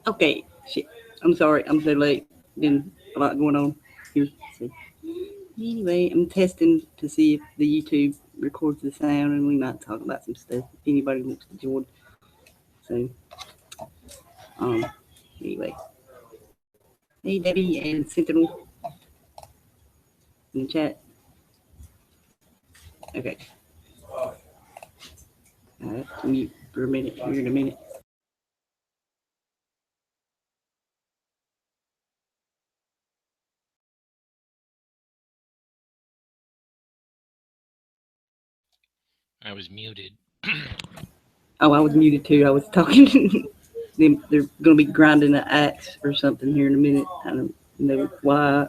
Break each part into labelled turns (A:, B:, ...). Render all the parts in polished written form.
A: Okay, shit. I'm sorry. I'm so late. Been a lot going on here. So, anyway, I'm testing to see if the YouTube records the sound, and we might talk about some stuff if anybody wants to join. So, um, anyway, hey Debbie and Sentinel in the chat. Okay, mute for a minute here in a minute.
B: I was muted.
A: Oh, I was muted too. I was talking. They're going to be grinding an axe or something here in a minute. I don't know why.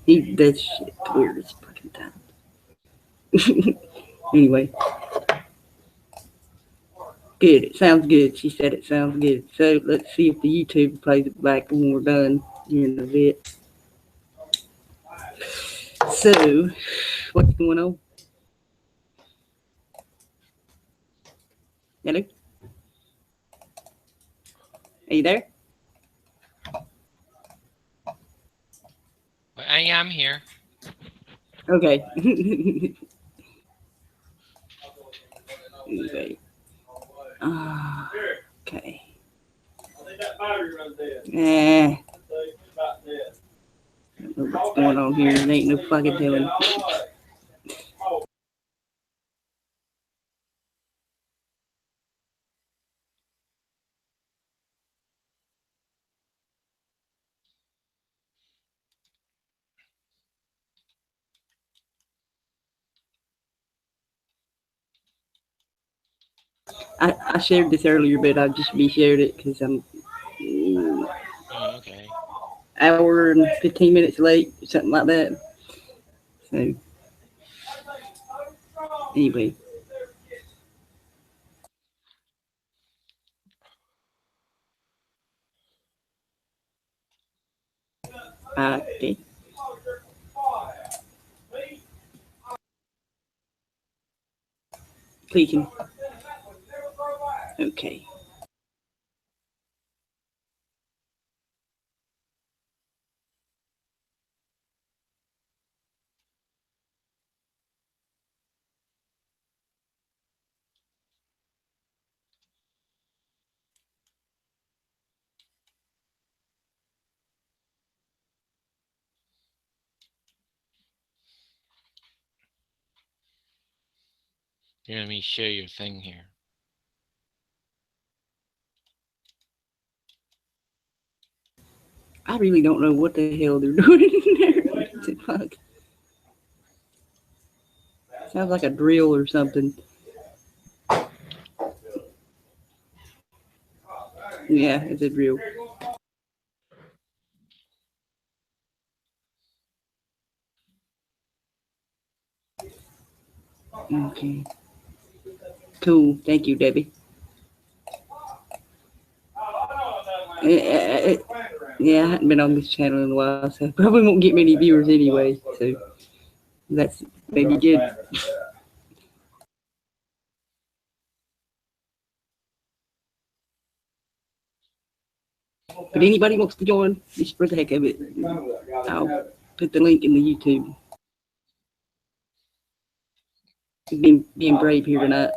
A: He does shit weird as fucking time. Anyway, good. It sounds good. She said it sounds good. So let's see if the YouTube plays it back when we're done here in a bit. So, what's going on? Hello? Are you there?
B: I am here.
A: Okay. Anyway. Okay. I don't know what's going on here. There ain't no fucking telling. I shared this earlier, but I just reshared it because I'm
B: Okay.
A: hour and 15 minutes late, something like that. So, anyway. Okay. Clicking. Okay.
B: Here, let me share your thing here.
A: I really don't know what the hell they're doing in there. Fuck. Sounds like a drill or something. Yeah, it's a drill. Okay. Cool. Thank you, Debbie. Yeah, I hadn't been on this channel in a while, so I probably won't get many viewers anyway. So that's maybe good. But anybody wants to join, just for the heck of it, I'll put the link in the YouTube. Being brave here tonight.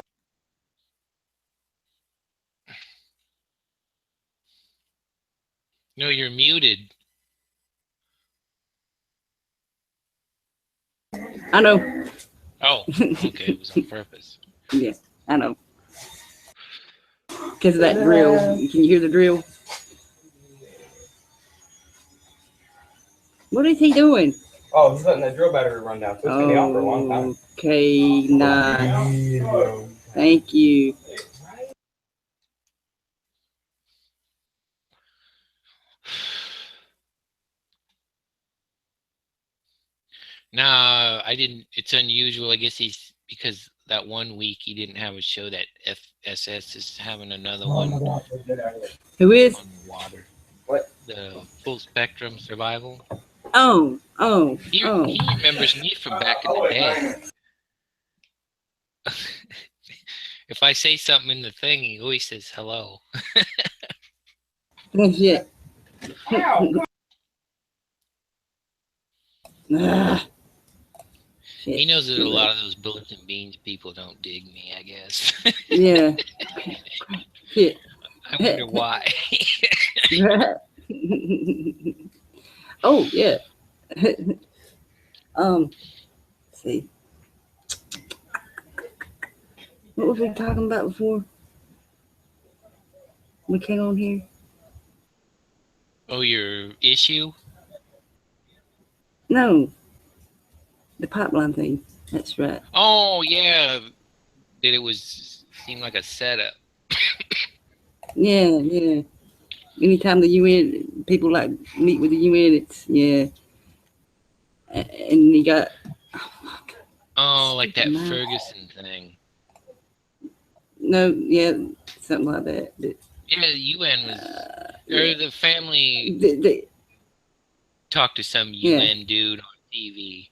B: No, you're muted.
A: I know.
B: Oh, okay. It was on purpose.
A: Yeah, I know. Because of that drill. Can you hear the drill? What is he doing?
C: Oh, he's letting the drill battery run down. So it's going to be on for a long time.
A: Okay, nice. Thank you.
B: No, I didn't. It's unusual. I guess he's because that 1 week he didn't have a show. That FSS is having another one.
A: Who is?
B: On water. What? The full spectrum survival.
A: Oh.
B: He remembers me from back in the day. If I say something in the thing, he always says hello.
A: Shit.
C: Ow!
A: Ah,
B: He
A: shit.
B: knows that a lot of those bulletin beans people don't dig me, I guess.
A: Yeah. Shit.
B: I wonder why.
A: Oh yeah. Let's see. What was we talking about before we came on here?
B: Oh, your issue?
A: No, the pipeline thing. That's right.
B: Oh, yeah. That it was seemed like a setup.
A: Yeah, yeah. Anytime the UN people like meet with the UN, it's yeah. And you got
B: Oh, like that
A: Stupid man.
B: Ferguson thing.
A: no, yeah, something like that.
B: Yeah, the UN was, or the family
A: The-
B: talked to some
A: Yeah.
B: UN dude on TV.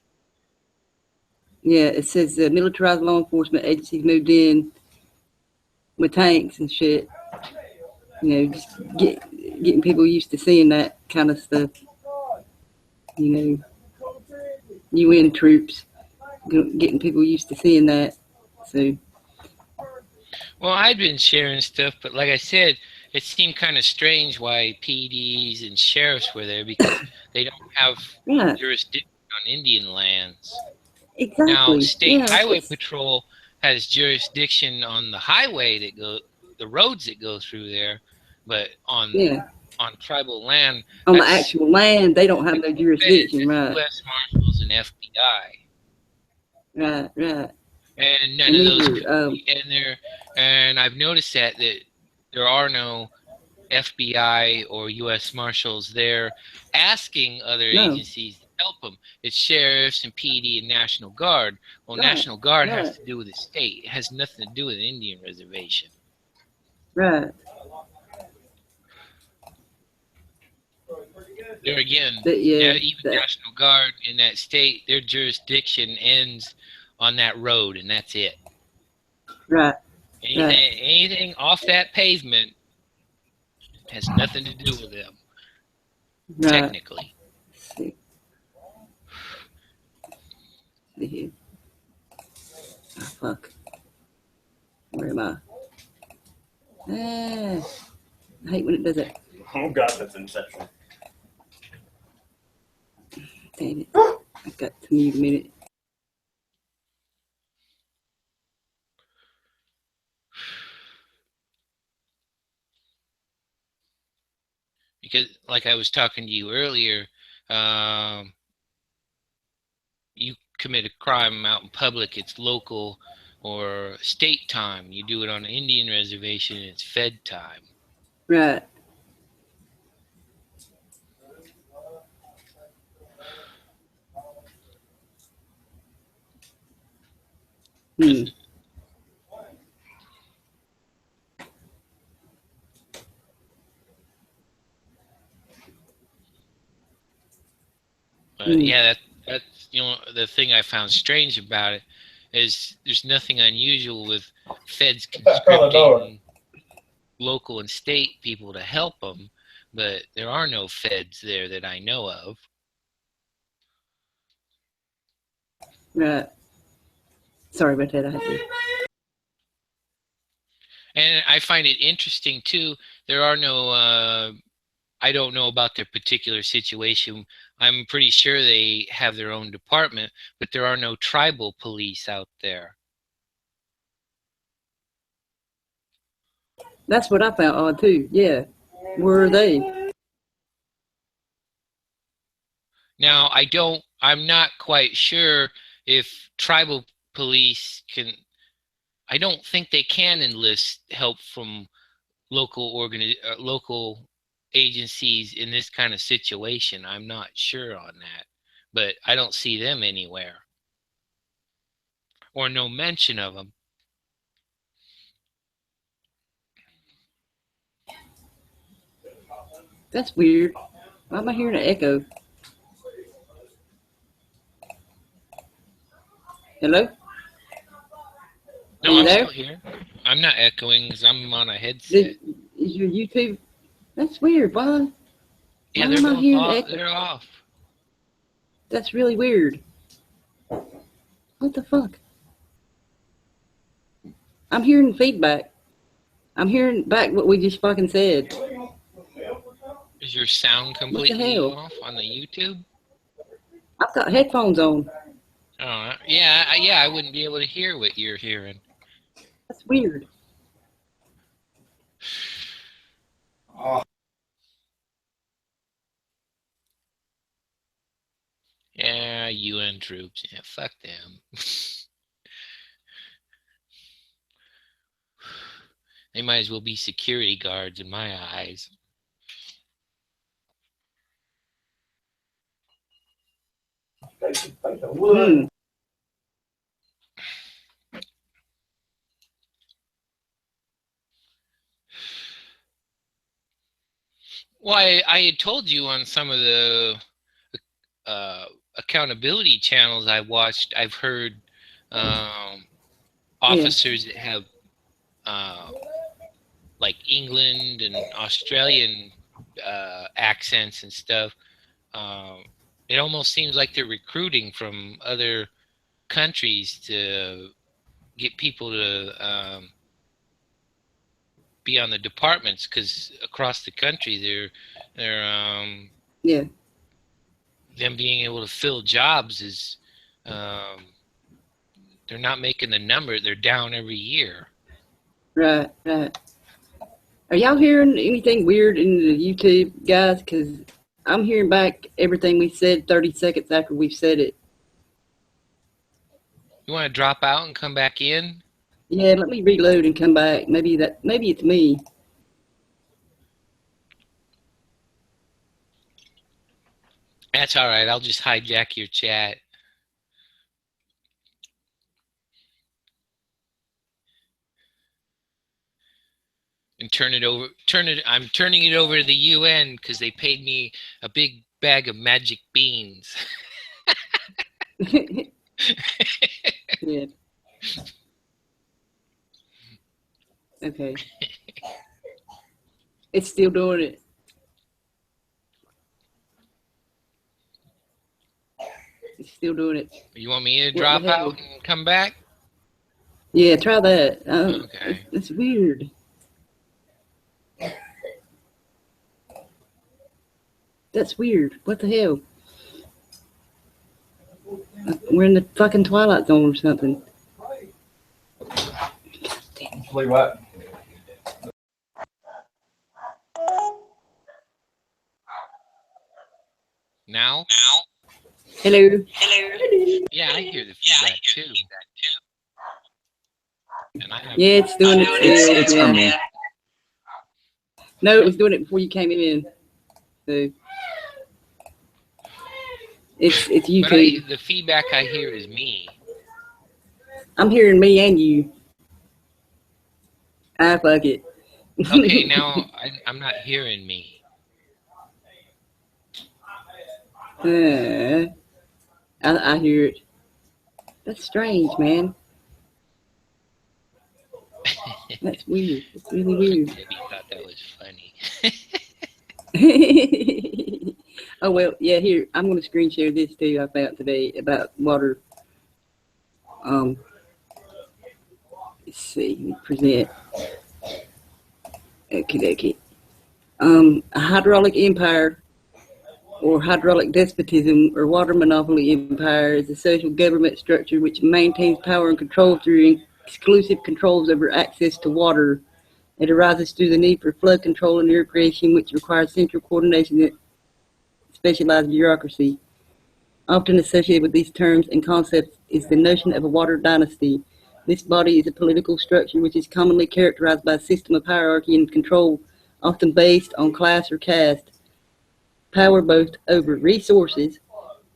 A: yeah, it says militarized law enforcement agencies moved in with tanks and shit. You know, just getting people used to seeing that kind of stuff. You know, UN troops, getting people used to seeing that. So,
B: Well, I'd been sharing stuff, but like I said, it seemed kind of strange why PDs and sheriffs were there because they don't have
A: yeah,
B: jurisdiction on Indian lands.
A: exactly.
B: Now, State
A: yeah,
B: Highway
A: it's-
B: Patrol has jurisdiction on the highway the roads that go through there, but on
A: yeah,
B: tribal land,
A: on the
B: that's-
A: actual land, they don't have no jurisdiction,
B: it's
A: right?
B: U.S. Marshals and FBI,
A: Right, right.
B: and none
A: And
B: of
A: these
B: those.
A: are,
B: And I've noticed that there are no FBI or U.S. Marshals there asking other
A: No.
B: agencies to help them. It's sheriffs and PD and National Guard. Well,
A: Right,
B: National Guard has
A: right.
B: to do with the state. It has nothing to do with the Indian reservation.
A: right.
B: There again,
A: Yeah,
B: even
A: that-
B: National Guard in that state, their jurisdiction ends on that road, and that's it.
A: right.
B: Anything off that pavement has nothing to do with them,
A: Right.
B: technically.
A: Let's see. See here. Oh, fuck. Where am I? I hate when it does it.
D: Oh god, that's Inception.
A: Damn it. I've got to mute a minute.
B: Because, like I was talking to you earlier, you commit a crime out in public, it's local or state time. You do it on an Indian reservation, it's Fed time.
A: Right. Hmm.
B: Yeah, that's the thing I found strange about it is there's nothing unusual with feds conscripting local and state people to help them, but there are no feds there that I know of.
A: Right. Sorry about that. I had to.
B: And I find it interesting too. There are no. I don't know about their particular situation. I'm pretty sure they have their own department, but there are no tribal police out there.
A: That's what I found odd too. Yeah. Where are they?
B: Now, I'm not quite sure if tribal police can. I don't think they can enlist help from local agencies in this kind of situation. I'm not sure on that, but I don't see them anywhere or no mention of them.
A: That's weird. Why am I hearing an echo? Hello?
B: No,
A: Are you
B: I'm
A: there?
B: still here. I'm not echoing because I'm on a headset.
A: Is your YouTube That's weird. Why?
B: Yeah,
A: Why
B: they're
A: am I
B: both
A: hearing
B: off.
A: echo?
B: They're off.
A: That's really weird. What the fuck? I'm hearing feedback. I'm hearing back what we just fucking said.
B: Is your sound completely
A: hell?
B: off on the YouTube?
A: I've got headphones on.
B: Oh, yeah, I wouldn't be able to hear what you're hearing.
A: That's weird.
B: Yeah, UN troops. Yeah, fuck them. They might as well be security guards in my eyes.
A: Hmm.
B: Well, I had told you on some of the accountability channels I watched, I've heard officers that have like England and Australian accents and stuff. It almost seems like they're recruiting from other countries to get people to be on the departments, because across the country they're
A: Yeah.
B: them being able to fill jobs is they're not making the number. They're down every year.
A: Right. Right. Are y'all hearing anything weird in the YouTube, guys? Because I'm hearing back everything we said 30 seconds after we've said it.
B: You want to drop out and come back in?
A: Yeah, let me reload and come back. Maybe it's me.
B: That's all right. I'll just hijack your chat. And I'm turning it over to the UN because they paid me a big bag of magic beans.
A: Yeah. Okay. It's still doing it. It's still doing it.
B: You want me to drop out and come back?
A: Yeah, try that.
B: Okay.
A: It's weird. That's weird. What the hell? We're in the fucking Twilight Zone or something.
C: Wait, what?
B: Now?
A: Hello.
B: Yeah, I hear the feedback too. And I have
A: it's doing it.
D: It's for me.
A: No, it was doing it before you came in. So it's YouTube.
B: But the feedback I hear is me.
A: I'm hearing me and you. Fuck it.
B: Okay, now I'm not hearing me.
A: I hear it. That's strange, man. That's weird. It's really weird.
B: Debbie thought that was funny.
A: Oh, well, yeah, here, I'm going to screen share this too I found today about water. Let's see, present. Okay. A hydraulic empire or hydraulic despotism or water monopoly empire is a social government structure which maintains power and control through exclusive controls over access to water. It arises through the need for flood control and irrigation, which requires central coordination and specialized bureaucracy. Often associated with these terms and concepts is the notion of a water dynasty. This body is a political structure which is commonly characterized by a system of hierarchy and control, often based on class or caste. Power both over resources,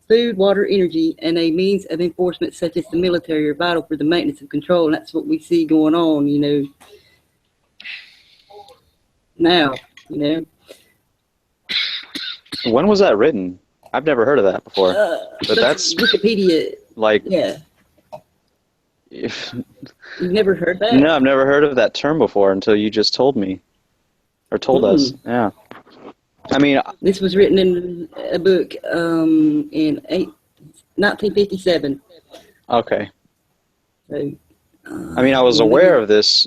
A: food, water, energy, and a means of enforcement such as the military are vital for the maintenance of control. And that's what we see going on, now,
D: When was that written? I've never heard of that before. But that's
A: Wikipedia.
D: like,
A: Yeah. You've never heard that?
D: No, I've never heard of that term before until you just told me, or told us. Yeah. I mean,
A: This was written in a book in 1957.
D: okay.
A: So,
D: I mean, I was aware of this,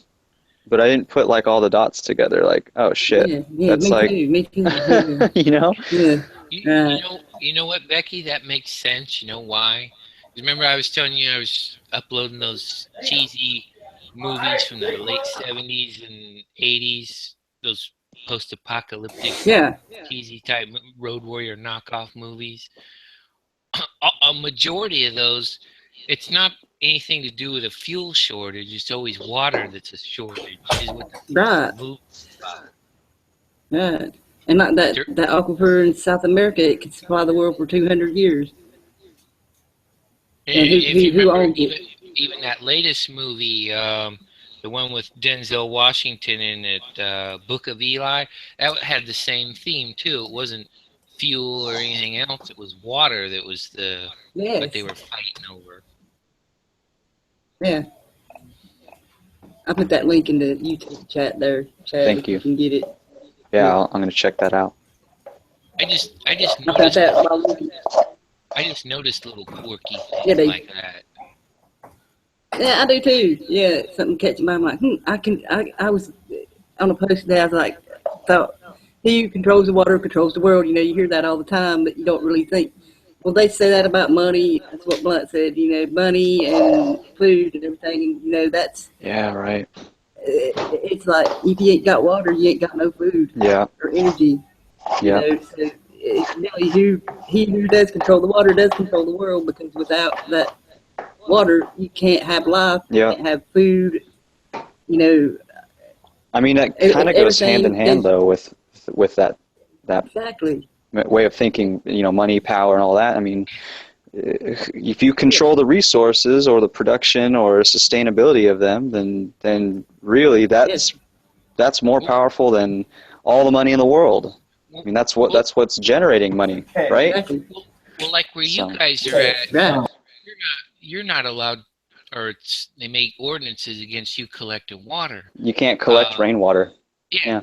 D: but I didn't put like all the dots together. Like, oh shit,
A: yeah,
D: that's
A: me
D: like,
A: too, me too. Yeah,
D: you know?
A: yeah.
B: You know what, Becky? That makes sense. You know why? Remember, I was telling you I was uploading those cheesy movies from the late '70s and '80s. Those post-apocalyptic,
A: Yeah.
B: cheesy type Road Warrior knockoff movies. A majority of those, it's not anything to do with a fuel shortage. It's always water that's a shortage. Is what
A: Right.
B: the movie.
A: Right. And like that aquifer in South America, it could supply the world for 200 years. And who owns it?
B: Even that latest movie, the one with Denzel Washington in it, Book of Eli, that had the same theme too. It wasn't fuel or anything else. It was water that was what they were fighting over.
A: Yeah. I put that link in the YouTube chat there, Chad.
D: Thank you.
A: You can get it.
D: Yeah, I'm gonna check that out.
B: I just noticed little quirky things like that.
A: Yeah, I do too. Yeah, something catching my mind. I was on a post today. I was like, thought, he who controls the water controls the world. You know, you hear that all the time, but you don't really think. Well, they say that about money. That's what Blunt said. You know, money and food and everything. And, you know, that's.
D: Yeah, right.
A: It's like if you ain't got water, you ain't got no food.
D: Yeah.
A: Or energy.
D: Yeah.
A: You know, so it's really he who does control the water does control the world, because without that water, you can't have life. You can't have food. You know.
D: I mean, that kind of goes hand in hand, though, with that
A: exactly
D: way of thinking. You know, money, power, and all that. I mean, if you control the resources or the production or sustainability of them, then really that's more powerful than all the money in the world. I mean, that's what's generating money, right?
A: Exactly.
B: Well, like where you guys are at, you're not allowed, or they make ordinances against you collecting water.
D: You can't collect rainwater.
B: Yeah,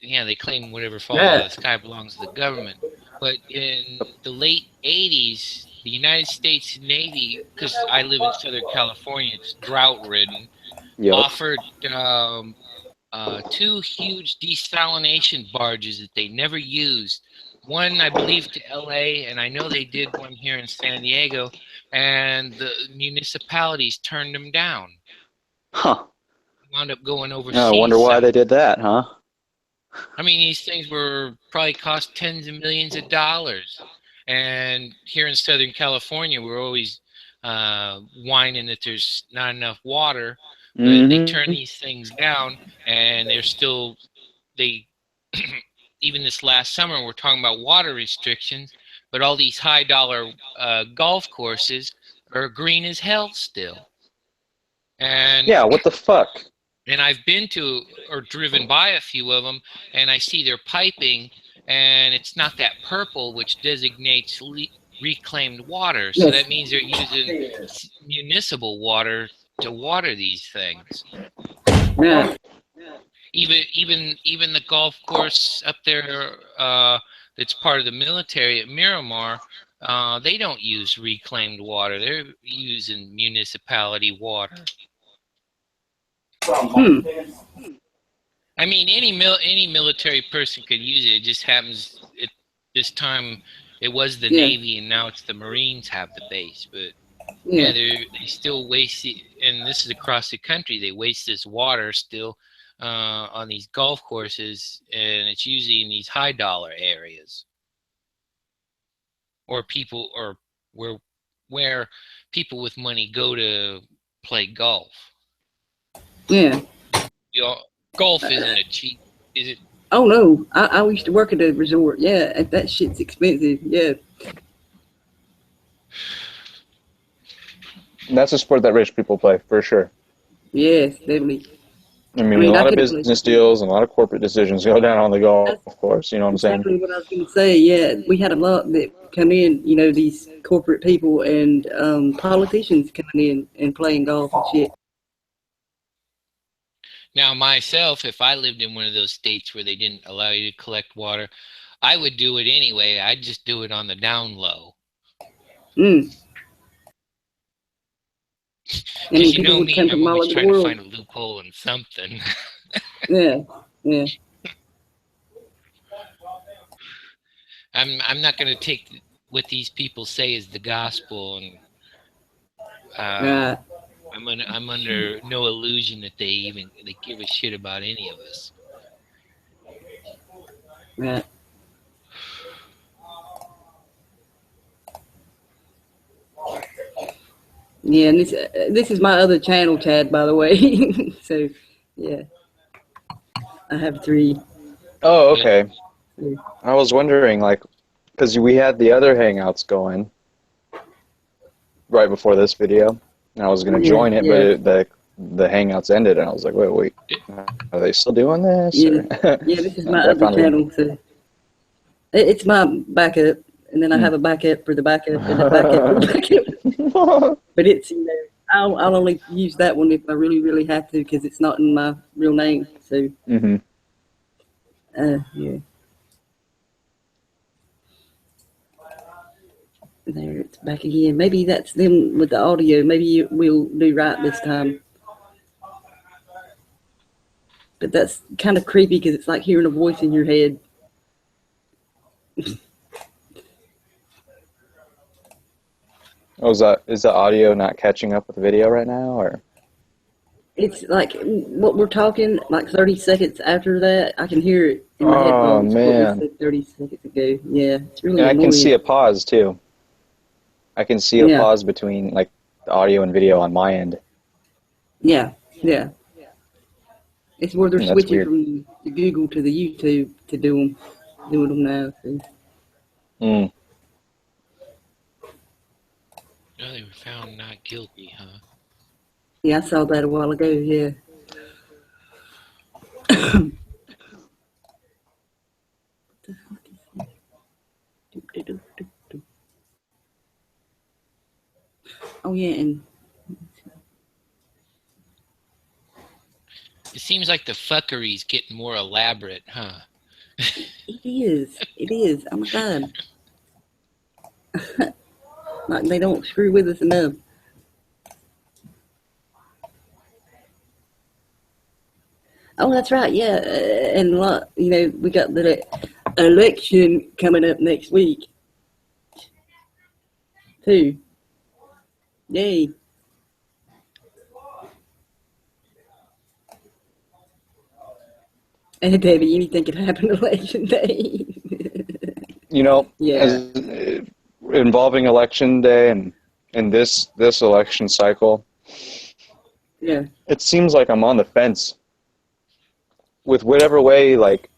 B: they claim whatever falls out of the sky belongs to the government. But in the late '80s, the United States Navy, because I live in Southern California, it's drought-ridden, offered 2 huge desalination barges that they never used. One, I believe, to LA, and I know they did one here in San Diego, and the municipalities turned them down.
D: Huh.
B: Wound up going overseas.
D: I wonder why they did that, huh?
B: I mean, these things were probably cost tens of millions of dollars. And here in Southern California, we're always whining that there's not enough water. But they turn these things down, and they're still, even this last summer, we're talking about water restrictions, but all these high-dollar golf courses are green as hell still. And
D: yeah, what the fuck?
B: And I've been to or driven by a few of them, and I see their piping, and it's not that purple, which designates reclaimed water. So that means they're using municipal water to water these things.
A: Yeah.
B: Even the golf course up there that's part of the military at Miramar, they don't use reclaimed water. They're using municipality water. I mean, any military person could use it. It just happens at this time it was the Navy, and now it's the Marines have the base. But they still waste it, and this is across the country. They waste this water still on these golf courses, and it's usually in these high dollar areas, or where people with money go to play golf.
A: Yeah.
B: Golf isn't a cheap, is it?
A: Oh no, I used to work at a resort. Yeah, that shit's expensive. Yeah.
E: That's a sport that rich people play, for sure.
A: Yes, definitely.
E: I mean a lot of business deals and a lot of corporate decisions go down on the golf course. You know what I'm saying?
A: Exactly what I was going to say. Yeah, we had a lot that come in. You know, these corporate people and politicians coming in and playing golf and shit.
B: Now, myself, if I lived in one of those states where they didn't allow you to collect water, I would do it anyway. I'd just do it on the down low.
A: Mm. I mean,
B: Because you know me,
A: come
B: I'm
A: from all
B: always
A: over
B: trying
A: the
B: to
A: world.
B: find a loophole in something.
A: Yeah, yeah.
B: I'm not going to take what these people say as the gospel, and
A: Right.
B: I'm under no illusion that they give a shit about any of us.
A: Right. Yeah, and this is my other channel, Chad, by the way. So, yeah, I have 3.
D: Oh, okay. I was wondering, like, because we had the other Hangouts going right before this video, and I was going to join it, but the Hangouts ended, and I was like, wait, are they still doing this?
A: Yeah, yeah, this is my other channel, so it's my backup, and then I have a backup for the backup, and a backup for the backup. But it's, you know, I'll only use that one if I really, really have to, because it's not in my real name, so, yeah. There, it's back again. Maybe that's them with the audio. Maybe we'll do right this time. But that's kind of creepy because it's like hearing a voice in your head.
D: Oh, is the audio not catching up with the video right now, or?
A: It's like what we're talking, like 30 seconds after that, I can hear it in my headphones.
D: Man.
A: What we said 30 seconds ago. Yeah, it's really
D: And
A: annoying.
D: I can see a pause too. I can see a pause between like the audio and video on my end.
A: Yeah, yeah. It's where they're switching
D: weird.
A: from the Google to the YouTube to doing them now. So.
B: Oh, they were found not guilty, huh?
A: Yeah, I saw that a while ago, yeah. Oh, yeah, and
B: it seems like the fuckery's getting more elaborate, huh?
A: it is. It is. Oh, my God. Like they don't screw with us enough. Oh, that's right. Yeah, and you know, we got the election coming up next week, too. Yay! And Debbie, anything could happen election day.
D: You know,
A: Yeah.
D: Involving election day and this election cycle.
A: Yeah.
D: It seems like I'm on the fence with whatever way, like,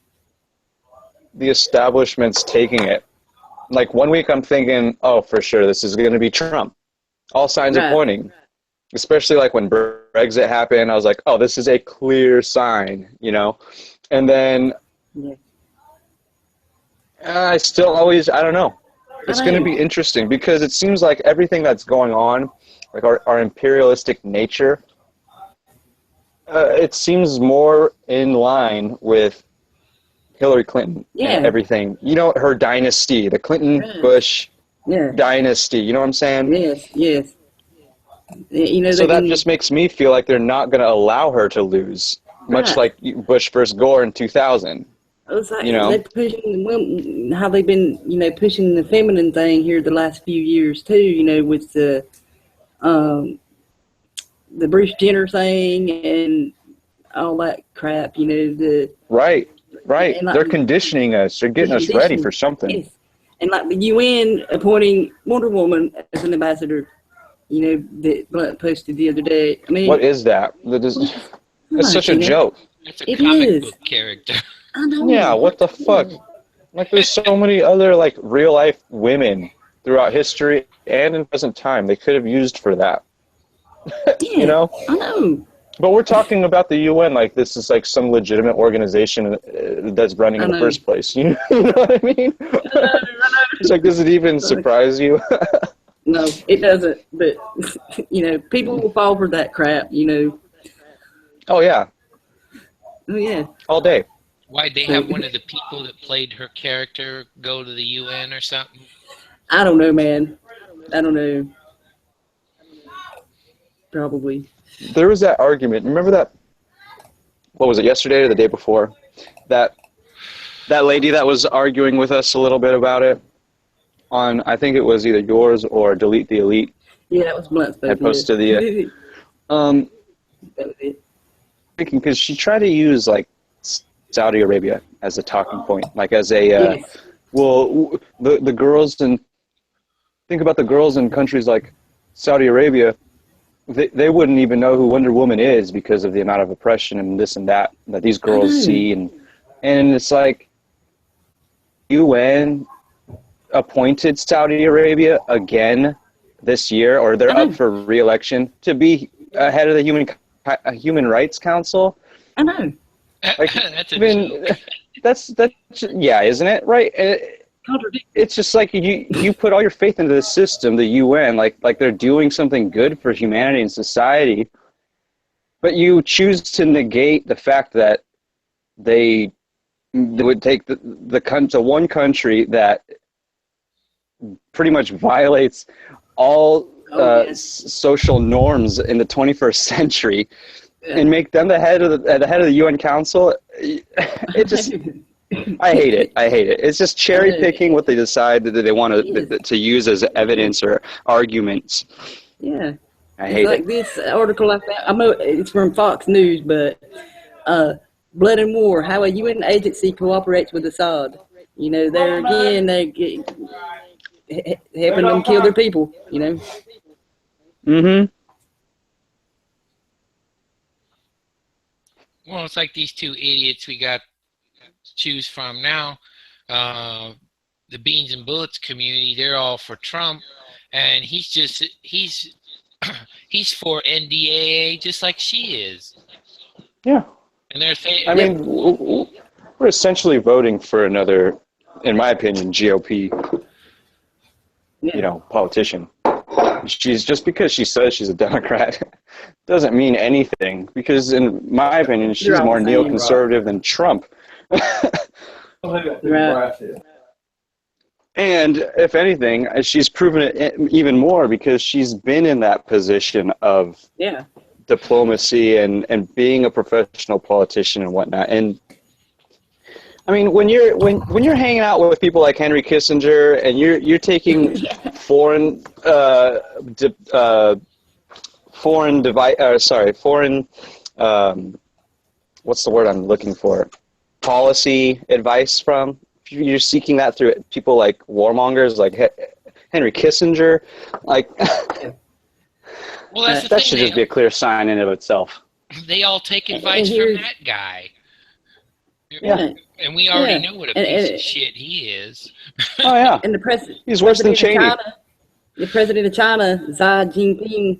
D: the establishment's taking it. Like, one week I'm thinking, oh, for sure, this is going to be Trump. All signs are pointing. Especially, like, when Brexit happened, I was like, oh, this is a clear sign, you know? And then I still always, I don't know. It's going to be interesting because it seems like everything that's going on, like our imperialistic nature, it seems more in line with Hillary Clinton and everything. You know, her dynasty, the Clinton-Bush dynasty. You know what I'm saying?
A: Yes, yes. You know,
D: so that just makes me feel like they're not going to allow her to lose, much like Bush versus Gore in 2000.
A: It's like,
D: you know,
A: they're pushing how they've been, you know, pushing the feminine thing here the last few years too. You know, with the Bruce Jenner thing and all that crap. You know, the
D: right.
A: Like,
D: they're conditioning us. They're getting us ready for something.
A: Yes. And like the UN appointing Wonder Woman as an ambassador. You know, that Blunt posted the other day. I mean,
D: what is that? It's such a joke.
B: It's a comic book character.
A: I know.
D: Yeah, what the fuck? Like, there's so many other, like, real-life women throughout history and in present time they could have used for that.
A: Yeah,
D: you know?
A: I know.
D: But we're talking about the UN like this is, like, some legitimate organization that's running in the first place. You know what I mean?
A: I know.
D: It's like, does it even surprise you?
A: No, it doesn't. But, you know, people will fall for that crap, you know.
D: Oh, yeah.
A: Oh, yeah.
D: All day.
B: Why'd they have one of the people that played her character go to the UN or something?
A: I don't know, man. I don't know. Probably.
D: There was that argument. Remember that? What was it, yesterday or the day before? That lady that was arguing with us a little bit about it on, I think it was either yours or Delete the Elite.
A: Yeah, that was Blunt's.
D: I posted the.
A: That was it.
D: Thinking because she tried to use like Saudi Arabia as a talking point, like as a
A: Yes.
D: well, the girls and think about the girls in countries like Saudi Arabia. They wouldn't even know who Wonder Woman is because of the amount of oppression and this and that these girls see, and it's like UN appointed Saudi Arabia again this year, or they're up for re-election to be head of the Human Rights Council.
A: I know.
D: Like,
B: That's a joke.
D: that's yeah, isn't it? Right? It's just like you put all your faith into the system, the UN, like they're doing something good for humanity and society, but you choose to negate the fact that they would take the one country that pretty much violates all social norms in the 21st century, and make them the head of the UN Council. It just, I hate it. It's just cherry picking what they decide that they want to use as evidence or arguments.
A: Yeah.
D: I hate
A: like
D: it.
A: This article I found, I know it's from Fox News, but Blood and War, how a UN agency cooperates with Assad. You know, there again, they helping them kill their people, you know.
D: Mm-hmm.
B: Well, it's like these two idiots we got to choose from now. The Beans and Bullets community, they're all for Trump, and he's for NDAA just like she is.
D: Yeah.
B: And they're saying,
D: I mean, we're essentially voting for another, in my opinion, GOP, politician. She's just because she says she's a Democrat doesn't mean anything, because in my opinion, she's more neoconservative than Trump.
A: Right.
D: And if anything, she's proven it even more because she's been in that position of diplomacy and being a professional politician and whatnot. And I mean, when you're hanging out with people like Henry Kissinger and you're taking foreign what's the word I'm looking for? Policy advice from. You're seeking that through people like warmongers, like Henry Kissinger, like.
B: Well, that's the
D: that
B: thing.
D: should just be a clear sign in and of itself.
B: They all take advice from that guy.
D: Yeah.
B: And we already know what a piece of shit he is.
D: Oh yeah.
A: And
D: he's worse than Cheney.
A: The president of China, Xi Jinping,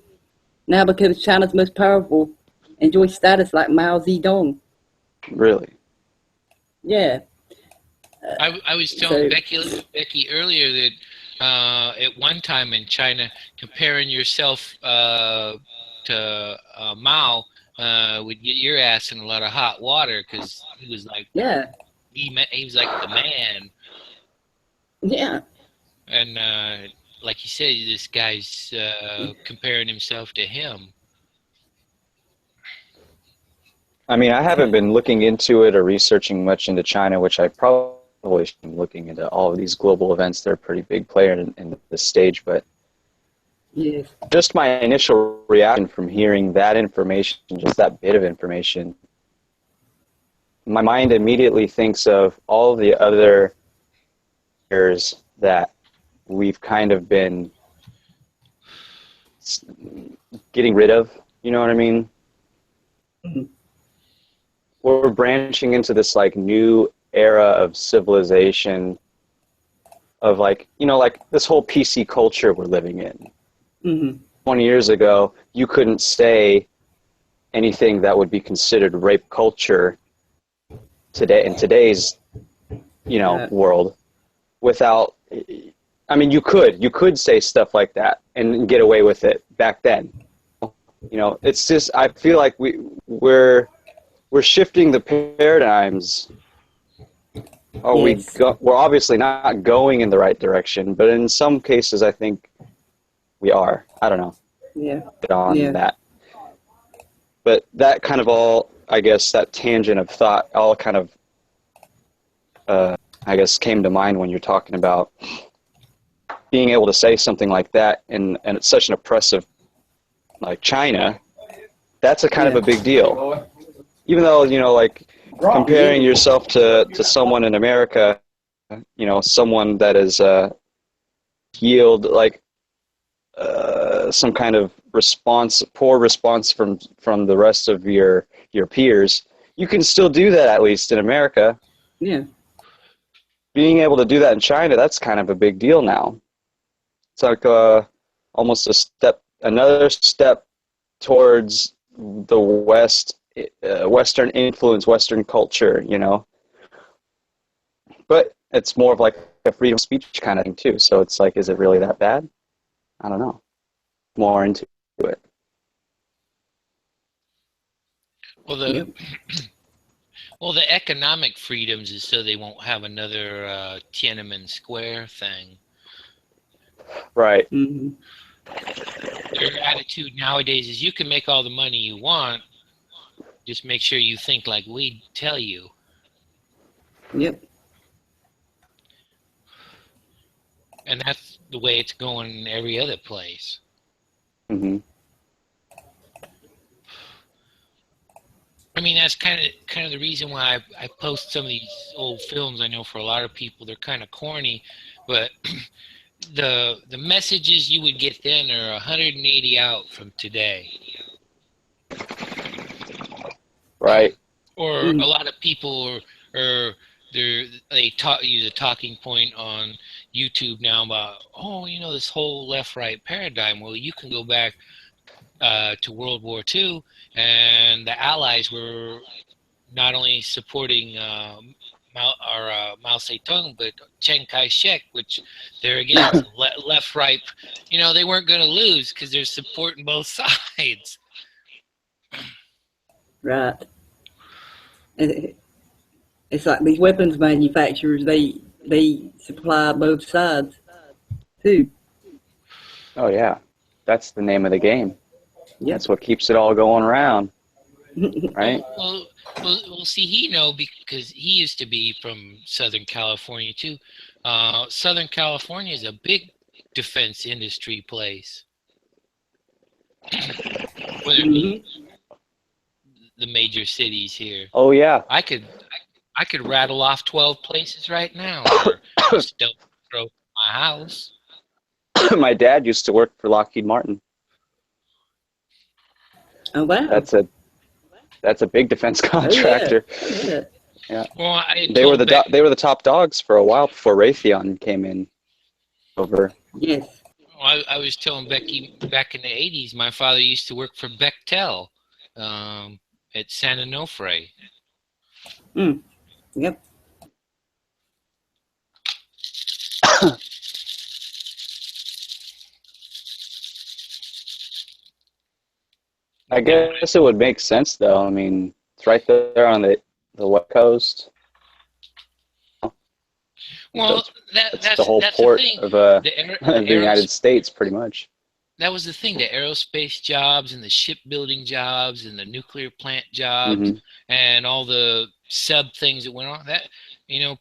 A: now becomes China's most powerful, enjoys status like Mao Zedong.
D: Really?
A: Yeah.
B: I was telling Becky earlier that at one time in China, comparing yourself to Mao would get your ass in a lot of hot water because he was like, he was like the man.
A: Yeah.
B: And like you said, this guy's comparing himself to him.
D: I mean, I haven't been looking into it or researching much into China, which I probably should be looking into all of these global events. They're a pretty big player in the stage, but just my initial reaction from hearing that information, just that bit of information, my mind immediately thinks of all the other years that we've kind of been getting rid of, you know what I mean? Mm-hmm. We're branching into this like new era of civilization of like, like this whole PC culture we're living in. Mm-hmm. 20 years ago, you couldn't say anything that would be considered rape culture today in today's, world without, I mean, you could say stuff like that and get away with it back then. It's just, I feel like we're shifting the paradigms Oh,
A: Yes.
D: we're obviously not going in the right direction, but in some cases, I think we are. I don't know
A: Yeah.
D: on
A: Yeah.
D: that. But that kind of all, I guess, that tangent of thought all kind of, I guess, came to mind when you're talking about being able to say something like that, and it's such an oppressive, like China. That's a kind of a big deal. Even though, like comparing yourself to someone in America, someone that is yield like some kind of poor response from the rest of your peers, you can still do that at least in America.
A: Yeah.
D: Being able to do that in China, that's kind of a big deal now. It's like almost another step towards the Western influence, Western culture, But it's more of like a freedom of speech kind of thing too. So it's like, is it really that bad? I don't know. More into it.
B: Well, well, the economic freedoms is so they won't have another Tiananmen Square thing.
D: Right.
A: Mm-hmm.
B: Their attitude nowadays is you can make all the money you want, just make sure you think like we tell you.
A: Yep.
B: And that's the way it's going in every other place.
D: Mm-hmm.
B: I mean, that's kind of the reason why I post some of these old films. I know for a lot of people they're kind of corny, but the messages you would get then are 180 out from today.
D: Right.
B: Or a lot of people use a talking point on YouTube now about, this whole left-right paradigm. Well, you can go back to World War II, and the Allies were not only supporting Mao Zedong, but Chiang Kai-shek, which they're again left-right. They weren't going to lose because they're supporting both sides.
A: Right. It's like these weapons manufacturers, they supply both sides too.
D: Oh yeah, that's the name of the game.
A: Yep.
D: That's what keeps it all going around, right?
B: Well, see, because he used to be from Southern California too. Southern California is a big defense industry place. The major cities here.
D: Oh yeah.
B: I could rattle off 12 places right now. Or still throw my house.
D: My dad used to work for Lockheed Martin.
A: Oh wow.
D: That's a big defense contractor.
A: Oh,
D: yeah.
B: Well,
D: they were the top dogs for a while before Raytheon came in over.
A: Yes.
B: Well, I was telling Becky back in the 80s, my father used to work for Bechtel at San Onofre.
A: Yep.
D: I guess it would make sense, though. I mean, it's right there on the West Coast.
B: Well, that's
D: the whole port of the United States, pretty much.
B: That was the thing, the aerospace jobs and the shipbuilding jobs and the nuclear plant jobs and all the sub things that went on. That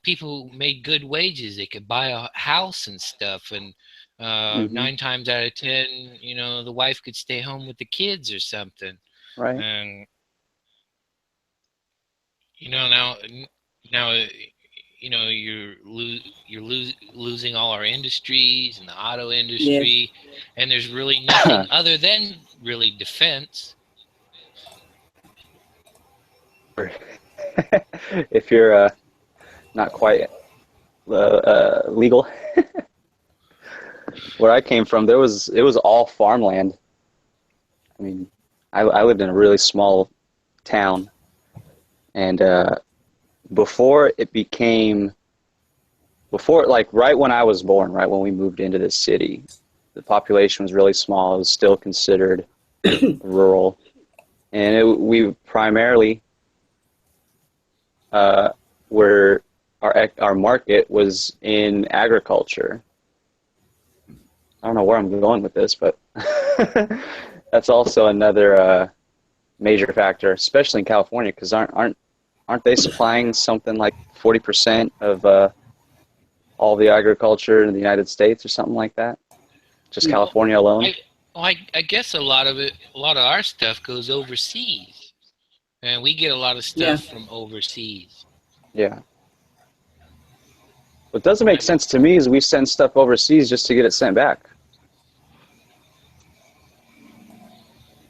B: people made good wages. They could buy a house and stuff, and 9 times out of 10, the wife could stay home with the kids or something.
D: Right.
B: And now you're losing all our industries and the auto industry, and there's really nothing other than really defense.
D: If you're not quite legal. Where I came from, it was all farmland. I mean, I lived in a really small town, and before right when I was born, right when we moved into this city, the population was really small. It was still considered rural, and we primarily were our market was in agriculture. I don't know where I'm going with this, but that's also another major factor, especially in California, because aren't they supplying something like 40% of all the agriculture in the United States or something like that? Just California alone?
B: I guess a lot of our stuff goes overseas, and we get a lot of stuff from overseas.
D: Yeah. What doesn't make sense to me is we send stuff overseas just to get it sent back.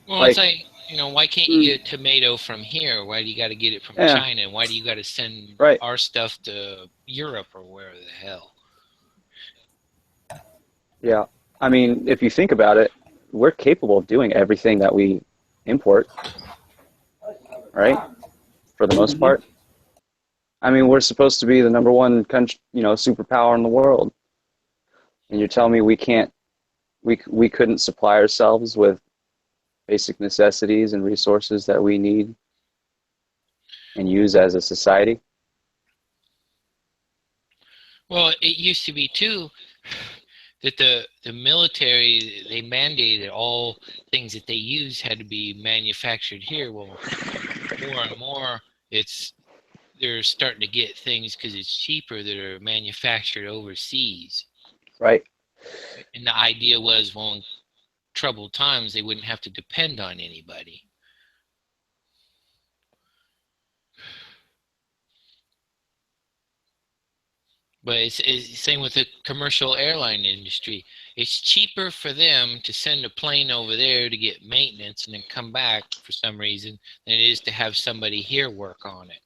B: Well, it's like, why can't you get a tomato from here? Why do you got to get it from China? And why do you got to send our stuff to Europe or wherever the hell?
D: Yeah. I mean, if you think about it, we're capable of doing everything that we import, right? For the most part. I mean, we're supposed to be the number one country, superpower in the world. And you're telling me we couldn't supply ourselves with basic necessities and resources that we need and use as a society?
B: Well, it used to be too that the military, they mandated all things that they use had to be manufactured here. Well, more and more they're starting to get things because it's cheaper that are manufactured overseas.
D: Right.
B: And the idea was, well, in troubled times, they wouldn't have to depend on anybody. But it's the same with the commercial airline industry. It's cheaper for them to send a plane over there to get maintenance and then come back for some reason than it is to have somebody here work on it.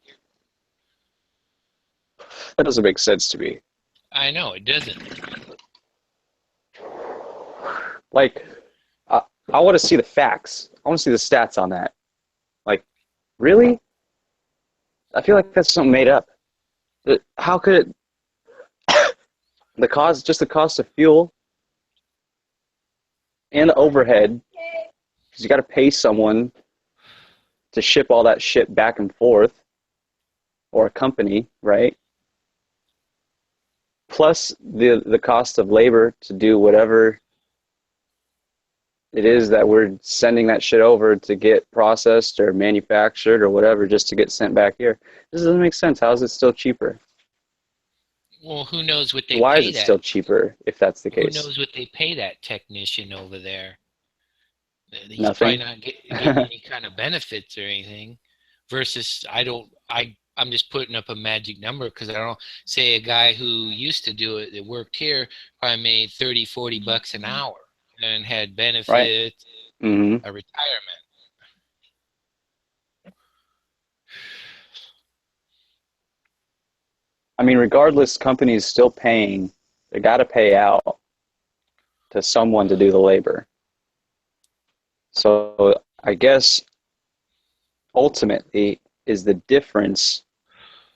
D: That doesn't make sense to me.
B: I know, it doesn't.
D: Like, I want to see the facts. I want to see the stats on that. Like, really? I feel like that's something made up. How could it... the cost of fuel and the overhead, because you got to pay someone to ship all that shit back and forth, or a company, right? Plus the cost of labor to do whatever it is that we're sending that shit over to get processed or manufactured or whatever, just to get sent back here. This doesn't make sense. How is it still cheaper?
B: Well, who knows what they
D: Why
B: pay
D: is it
B: that?
D: still cheaper if that's the case?
B: Who knows what they pay that technician over there? He's
D: Nothing.
B: probably not getting any kind of benefits or anything. Versus, I'm just putting up a magic number because I don't say a guy who used to do it that worked here probably made $30-40 an hour and had benefits,
D: Right. Mm-hmm.
B: a retirement.
D: I mean, regardless, companies still paying. They got to pay out to someone to do the labor. So I guess ultimately is the difference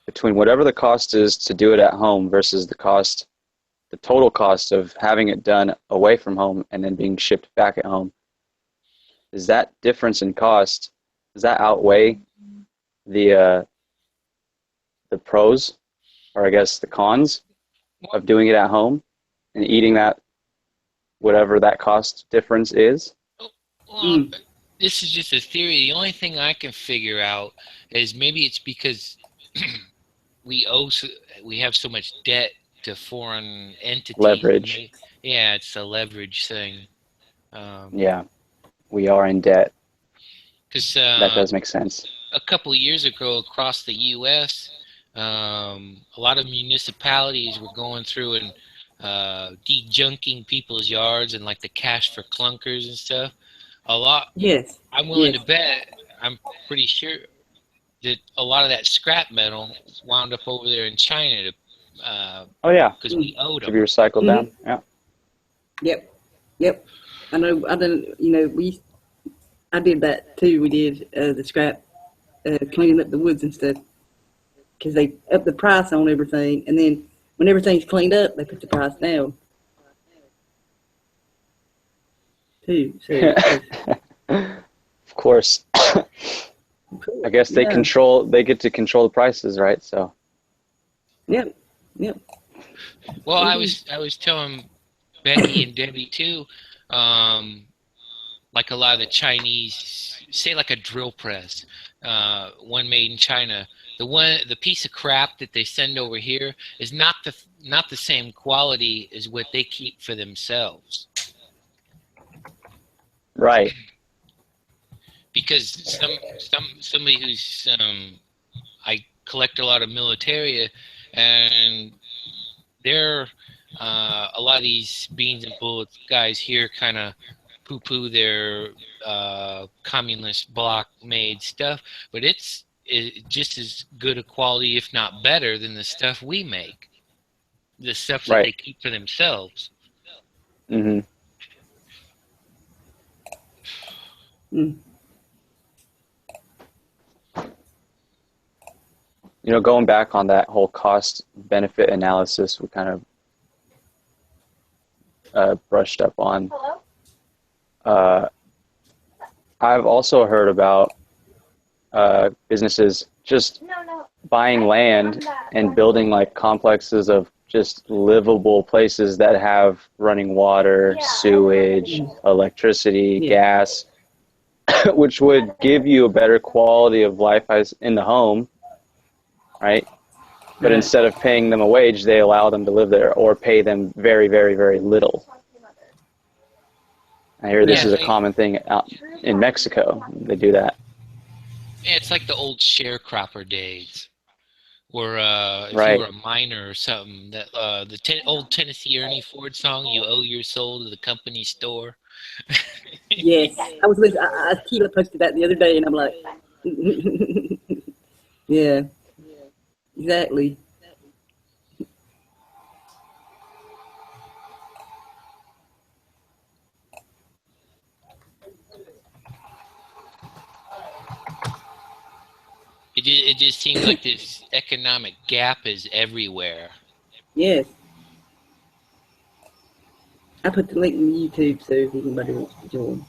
D: between whatever the cost is to do it at home versus the total cost of having it done away from home and then being shipped back at home. Is that difference in cost, does that outweigh the pros, or I guess the cons of doing it at home and eating that, whatever that cost difference is?
B: Well, this is just a theory. The only thing I can figure out is maybe it's because we have so much debt to foreign entities.
D: Leverage.
B: Yeah, it's a leverage thing.
D: Yeah, we are in debt.
B: Because
D: that does make sense.
B: A couple of years ago, across the U.S., a lot of municipalities were going through and de-junking people's yards and like the cash for clunkers and stuff. A lot.
A: Yes.
B: I'm willing to bet. I'm pretty sure that a lot of that scrap metal wound up over there in China.
D: Oh yeah.
B: Because we owed them.
D: To be recycled down. Yeah.
A: Yep. I know. I didn't. I did that too. We did the scrap, cleaning up the woods and stuff, because they upped the price on everything, and then when everything's cleaned up, they put the price down too. So,
D: of course. I guess they get to control the prices, right? So
A: Yep. Yep.
B: Well, I was telling Becky and Debbie too, like a lot of the Chinese, say like a drill press, one made in China. The piece of crap that they send over here is not the same quality as what they keep for themselves.
D: Right.
B: Because somebody who's I collect a lot of militaria, and they're a lot of these beans and bullets guys here kind of poo-poo their communist bloc made stuff, but it's just as good a quality, if not better, than the stuff we make, the stuff that
D: Right.
B: they keep for themselves.
D: Mm-hmm.
A: Mm.
D: You know, going back on that whole cost-benefit analysis, we kind of brushed up on. I've also heard about businesses just buying land and building like complexes of just livable places that have running water, sewage, electricity, gas, which would give you a better quality of life as in the home, right? But instead of paying them a wage, they allow them to live there or pay them very, very, very little. I hear this is a common thing out in Mexico. They do that.
B: Yeah, it's like the old sharecropper days, where if
D: Right.
B: you were a miner or something, that old Tennessee Ernie Ford song, "You owe your soul to the company store."
A: Yes, I was listening. Keela posted that the other day, and I'm like, yeah, exactly.
B: It just seems like this economic gap is everywhere.
A: Yes. I put the link in YouTube so if anybody wants to join.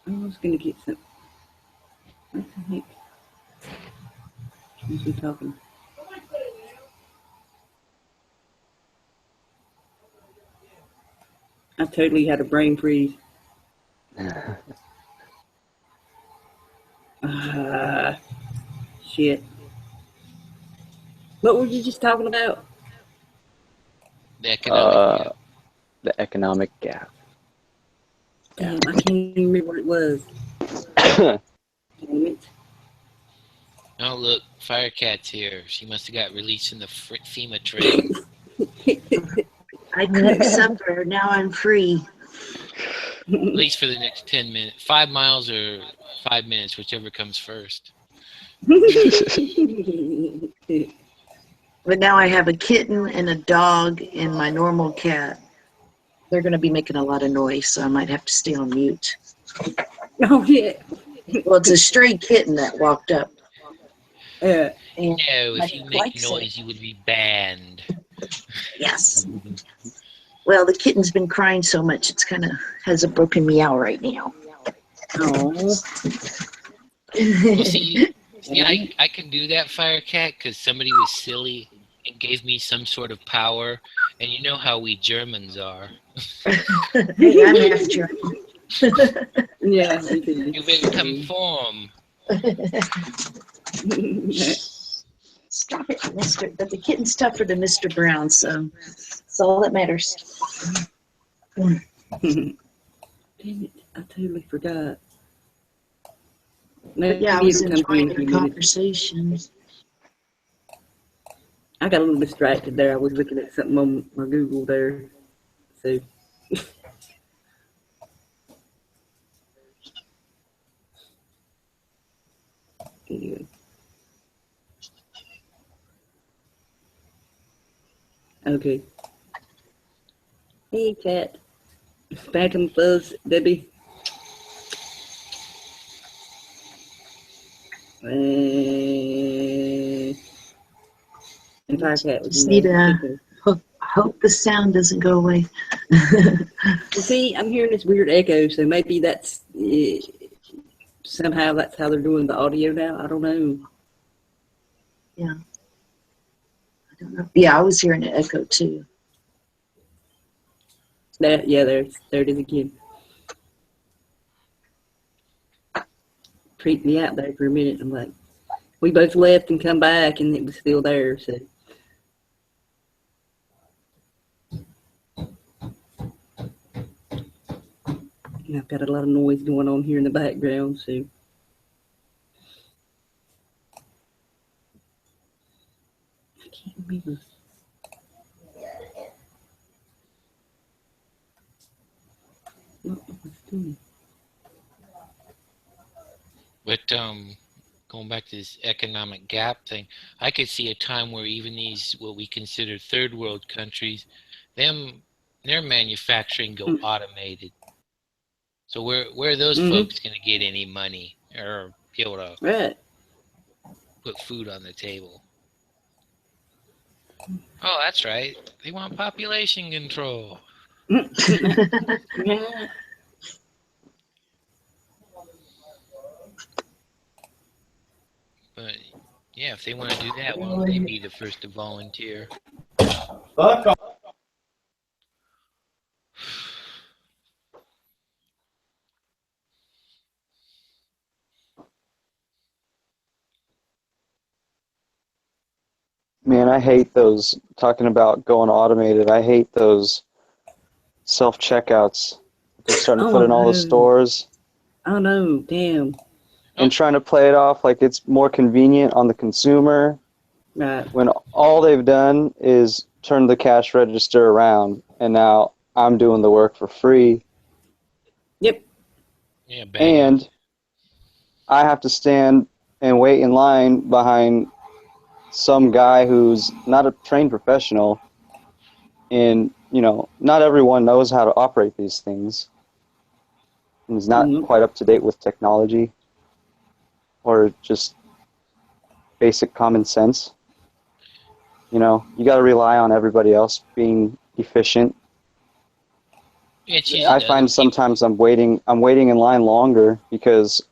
A: I was going to get some. What the heck? Who's he talking? I totally had a brain freeze. Shit. What were you just talking about?
B: The economic gap.
D: The economic gap.
A: Damn, I can't even remember what it was. Damn it.
B: Oh, look, Firecat's here. She must have got released in the FEMA train.
F: I cooked supper. Now I'm free.
B: At least for the next 10 minutes. 5 miles or 5 minutes, whichever comes first.
F: But now I have a kitten and a dog and my normal cat. They're going to be making a lot of noise, so I might have to stay on mute.
A: Oh, yeah.
F: Well, it's a stray kitten that walked up.
A: Yeah.
F: And
B: No,
F: my
B: if you make
F: likes
B: noise, you would be banned.
F: Yes. Well, the kitten's been crying so much, it's kind of has a broken meow right now.
A: Oh.
B: Well, see, I can do that, Firecat, because somebody was silly and gave me some sort of power, and you know how we Germans are.
F: Hey, I'm half German.
A: Yeah.
B: You better conform.
F: Stop it, Mister. But the kitten's tougher than Mr. Brown, so that's all that matters.
A: Damn it, I totally forgot.
F: But yeah, I was enjoying the conversation.
A: I got a little distracted there. I was looking at something on my Google there. So. Anyway. Okay. Hey, chat. Back and fuzz, Debbie. And Firecat.
F: Just need to hope the sound doesn't go away.
A: See, I'm hearing this weird echo, so maybe that's somehow that's how they're doing the audio now. I don't know.
F: Yeah. I don't know. Yeah, I was hearing an echo too.
A: There it is again. Freaked me out there for a minute. I'm like, we both left and come back, and it was still there. So. And I've got a lot of noise going on here in the background, so. I can't remember. What I was doing.
B: But going back to this economic gap thing, I could see a time where even these what we consider third world countries, their manufacturing go automated. So where are those folks going to get any money or be able to put food on the table? Oh, that's right. They want population control. But yeah, if they want to do that, why don't they be the first to volunteer?
D: Man, I hate those, talking about going automated, I hate those self-checkouts they're starting to put in all the stores.
A: Oh, no, damn.
D: And trying to play it off like it's more convenient on the consumer.
A: Right.
D: When all they've done is turn the cash register around, and now I'm doing the work for free.
A: Yep.
B: Yeah, bang.
D: And I have to stand and wait in line behind some guy who's not a trained professional, and not everyone knows how to operate these things, and is not quite up to date with technology or just basic common sense. You got to rely on everybody else being efficient. I find sometimes I'm waiting in line longer because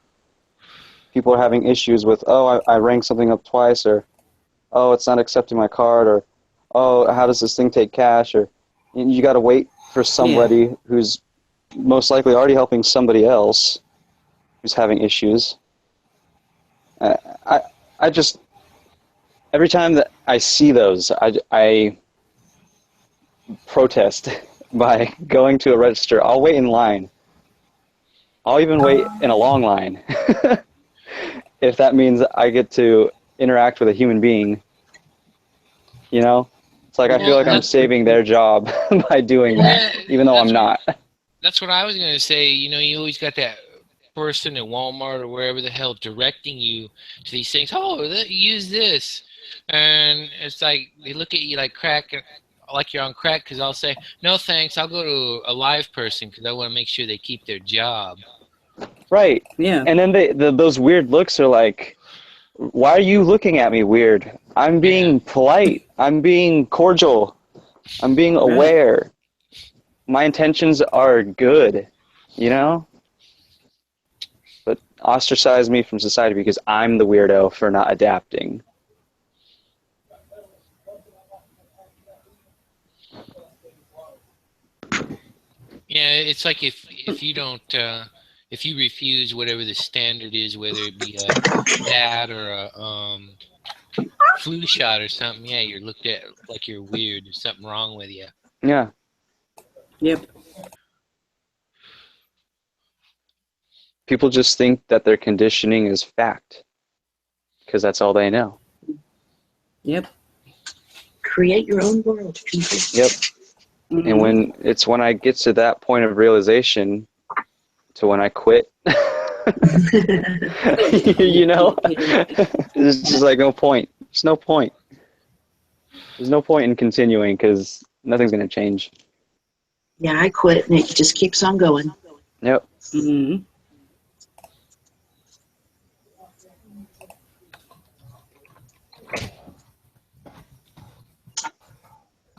D: people are having issues with, I rang something up twice, or it's not accepting my card, or how does this thing take cash, or you got to wait for somebody who's most likely already helping somebody else who's having issues. I just, every time that I see those, I protest by going to a register. I'll wait in line. I'll even wait in a long line if that means I get to interact with a human being. It's like I feel like I'm saving their job by doing that, even though I'm not.
B: That's what I was going to say. You always got that person at Walmart or wherever the hell directing you to these things. Oh, use this. And it's like they look at you like you're on crack, because I'll say, no thanks, I'll go to a live person because I want to make sure they keep their job.
D: Right.
A: Yeah.
D: And then those weird looks are like, why are you looking at me weird? I'm being polite. I'm being cordial. I'm being aware. My intentions are good, But ostracize me from society because I'm the weirdo for not adapting.
B: Yeah, it's like if you don't if you refuse whatever the standard is, whether it be that or a flu shot or something, you're looked at like you're weird. There's something wrong with you.
D: Yeah.
A: Yep.
D: People just think that their conditioning is fact because that's all they know.
A: Yep.
F: Create your own world, people.
D: Yep. And when I get to that point of realization, to when I quit, it's just like no point. There's no point. There's no point in continuing because nothing's going to change.
F: Yeah, I quit, and it just keeps on going.
D: Yep.
A: Mm-hmm.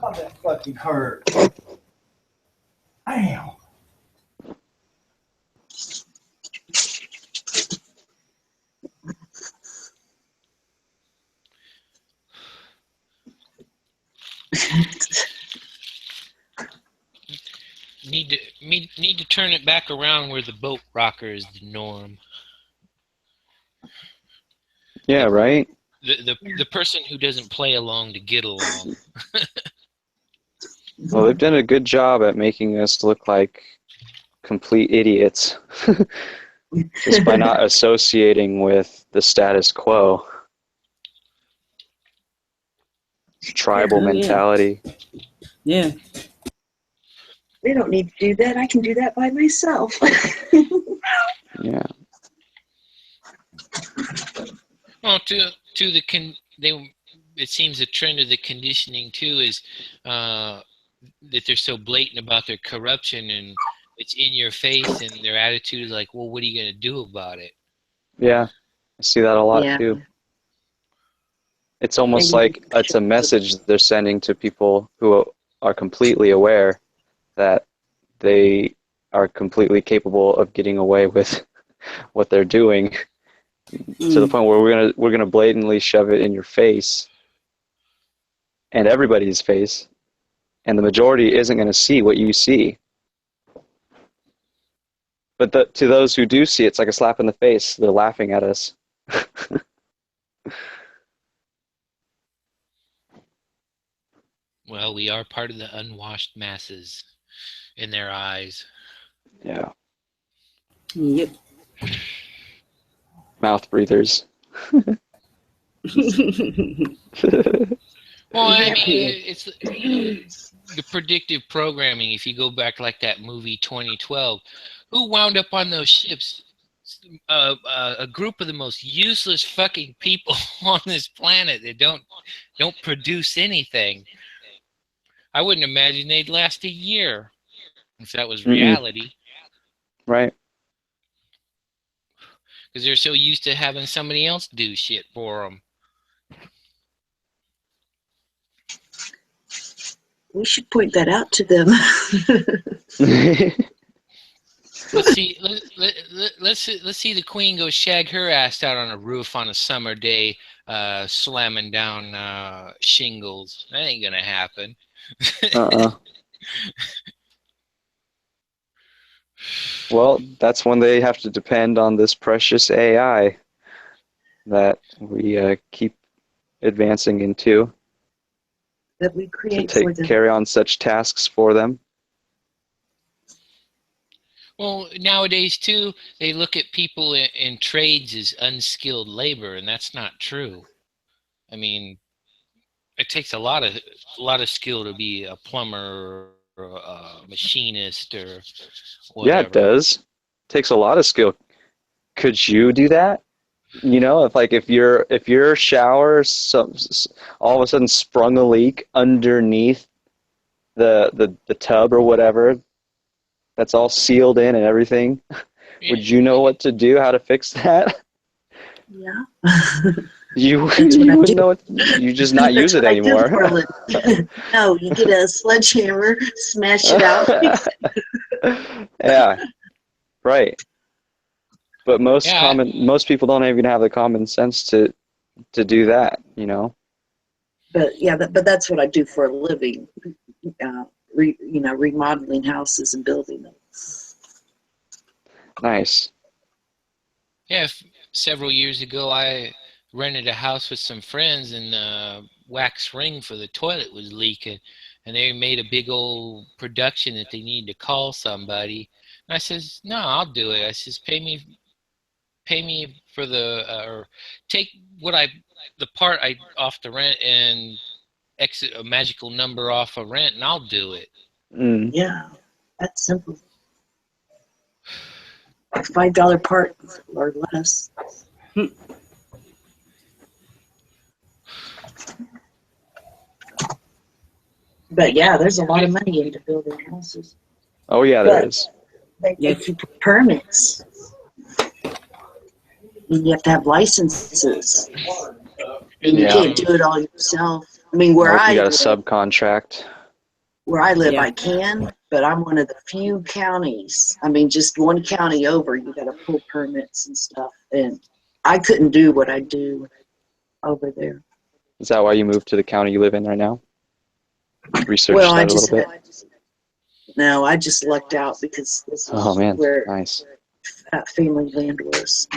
C: Oh, that fucking hurt.
B: Need to turn it back around where the boat rocker is the norm.
D: Yeah, right?
B: The person who doesn't play along to get along.
D: Well, they've done a good job at making us look like complete idiots just by not associating with the status quo. Tribal mentality.
A: Yeah.
F: They don't need to do that. I can do that by myself.
D: Yeah.
B: Well, it seems the trend of the conditioning too is that they're so blatant about their corruption and it's in your face, and their attitude is like, well, what are you going to do about it?
D: Yeah, I see that a lot too. It's almost like it's a message they're sending to people who are completely aware that they are completely capable of getting away with what they're doing, to the point where we're gonna blatantly shove it in your face and everybody's face, and the majority isn't going to see what you see. But to those who do see it, it's like a slap in the face. They're laughing at us.
B: Well, we are part of the unwashed masses in their eyes.
D: Yeah.
A: Yep.
D: Mouth breathers.
B: Well, I mean, it's the predictive programming. If you go back like that movie 2012, who wound up on those ships? A group of the most useless fucking people on this planet that don't produce anything. I wouldn't imagine they'd last a year if that was reality.
D: Right.
B: Because they're so used to having somebody else do shit for them.
F: We should point that out to them.
B: Let's see the queen go shag her ass out on a roof on a summer day, slamming down shingles. That ain't gonna happen.
D: Well, that's when they have to depend on this precious AI that we keep advancing into.
F: That we create
D: to
F: for them.
D: Carry on such tasks for them.
B: Well, nowadays too, they look at people in trades as unskilled labor, and that's not true. I mean, it takes a lot of skill to be a plumber or a machinist or whatever.
D: Yeah, it does. It takes a lot of skill. Could you do that? You know, if your shower all of a sudden sprung a leak underneath the tub or whatever, that's all sealed in and everything, would you know what to do, how to fix that?
F: Yeah.
D: You wouldn't know it. You just not use it anymore.
F: No, you get a sledgehammer, smash it out.
D: Yeah, right. But most people don't even have the common sense to do that, you know.
F: But yeah, but that's what I do for a living. Remodeling houses and building them.
D: Nice.
B: Yeah, several years ago, I rented a house with some friends, and the wax ring for the toilet was leaking, and they made a big old production that they needed to call somebody. And I says, "No, I'll do it." I says, "Pay me for or take the part off the rent and exit a magical number off of rent, and I'll do it."
F: Yeah, that's simple. $5 part or less. But yeah, there's a lot of money into building houses.
D: Oh yeah, there is.
F: They keep permits. And you have to have licenses. And you can't do it all yourself. I mean, you got
D: to subcontract.
F: Where I live, I can, but I'm one of the few counties. I mean, just one county over, you got to pull permits and stuff. And I couldn't do what I do over there.
D: Is that why you moved to the county you live in right now? researched
F: Well,
D: that a little bit?
F: No, I just lucked out because this is
D: Oh man,
F: where
D: nice.
F: that family land was.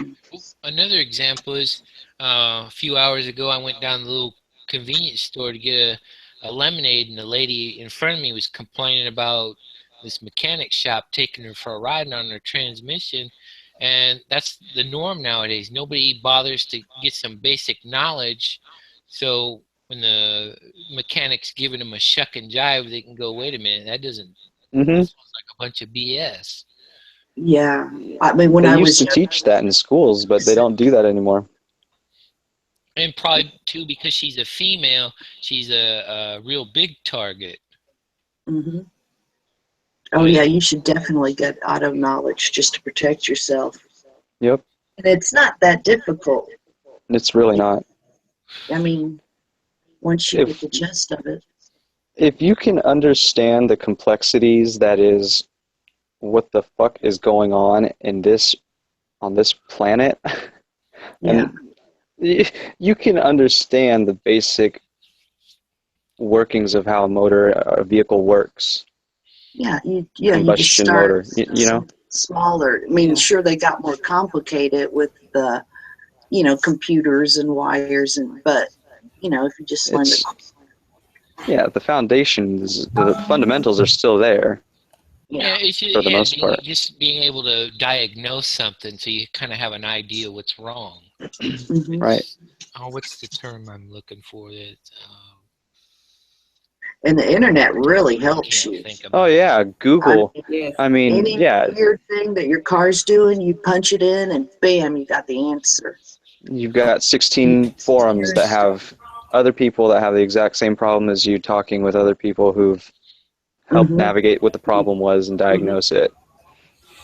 B: Another example is a few hours ago, I went down to the little convenience store to get a lemonade, and the lady in front of me was complaining about this mechanic shop taking her for a ride on her transmission. And that's the norm nowadays. Nobody bothers to get some basic knowledge. So when the mechanic's giving them a shuck and jive, they can go, wait a minute, that doesn't
D: Mm-hmm.
B: sounds like a bunch of BS.
F: Yeah, I mean, when
D: They
F: I
D: used
F: was
D: to teach that in schools, but they don't do that anymore.
B: And probably, too, because she's a female, she's a real big target.
F: Mm-hmm. Oh, yeah, you should definitely get auto knowledge just to protect yourself.
D: Yep.
F: And it's not that difficult.
D: It's really not.
F: I mean, once you get the gist of it.
D: If you can understand the complexities, that is, what the fuck is going on on this planet, and you can understand the basic workings of how a vehicle works.
F: Yeah, you just
D: Combustion
F: start
D: motor, you know.
F: smaller. I mean, sure, they got more complicated with the, computers and wires, but if you just learn it.
D: Yeah, the foundations, the fundamentals are still there.
B: Yeah, it's
D: for the most part.
B: just being able to diagnose something so you kind of have an idea what's wrong.
F: Mm-hmm.
D: Right.
B: Oh, what's the term I'm looking for?
F: And the internet really helps you.
D: Oh yeah, Google. I mean,
F: any weird thing that your car's doing, you punch it in, and bam, you got the answer.
D: You've got 16 forums that have other people that have the exact same problem as you, talking with other people who've helped navigate what the problem was and diagnose it.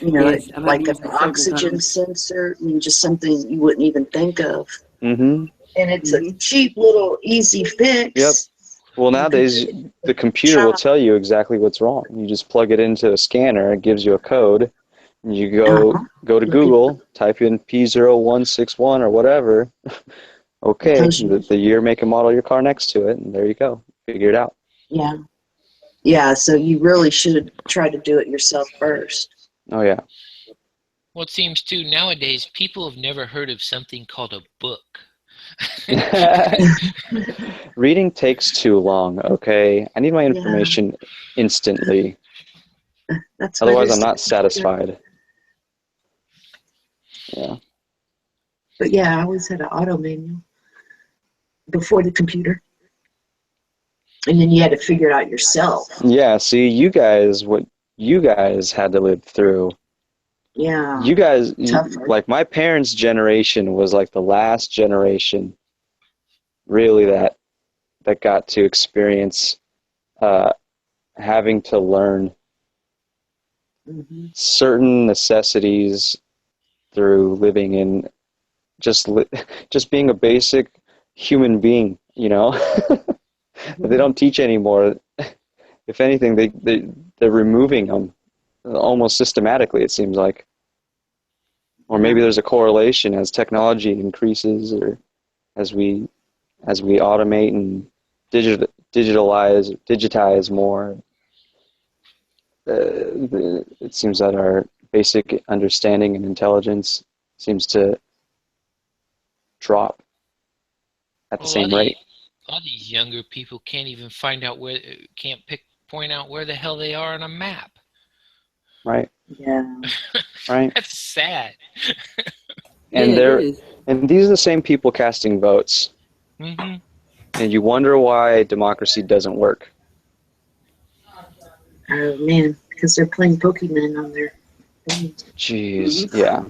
F: Like an oxygen sensor, I mean, just something you wouldn't even think of.
D: Mm-hmm.
F: And it's a cheap little easy fix.
D: Yep. Well, nowadays, the computer will tell you exactly what's wrong. You just plug it into a scanner, it gives you a code, and you go to Google, type in P0161 or whatever. Okay, the year, make, and model of your car next to it, and there you go. Figure it out.
F: Yeah. Yeah, so you really should try to do it yourself first.
D: Oh, yeah.
B: Well, it seems, too, nowadays, people have never heard of something called a book.
D: Reading takes too long, okay? I need my information instantly. Otherwise, I'm not satisfied. Yeah.
F: But yeah, I always had an auto manual before the computer. And then you had to figure it out yourself.
D: Yeah, see, what you guys had to live through.
F: Yeah.
D: You guys, like my parents' generation was like the last generation really that got to experience having to learn certain necessities through living in just being a basic human being, They don't teach anymore. If anything, they're removing them almost systematically, it seems like. Or maybe there's a correlation as technology increases, or as we automate and digitize more. It seems that our basic understanding and intelligence seems to drop at the same rate.
B: A lot of these younger people can't even point out where the hell they are on a map.
D: Right.
F: Yeah.
D: Right.
B: That's sad.
D: And and these are the same people casting votes.
B: Mm-hmm.
D: And you wonder why democracy doesn't work.
F: Oh man, because they're playing Pokemon on their phones.
D: Jeez, yeah.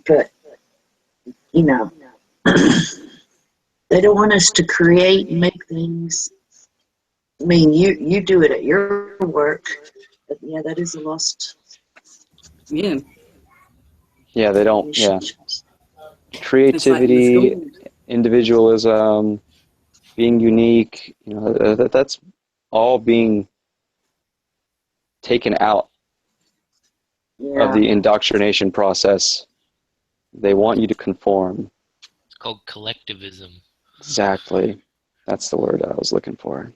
F: But they don't want us to create and make things. I mean, you do it at your work, but yeah, that is a lost.
A: Yeah.
D: Yeah, they don't. Yeah. Creativity, individualism, being unique. That's all being taken out of the indoctrination process. They want you to conform.
B: called collectivism.
D: Exactly. That's the word I was looking for.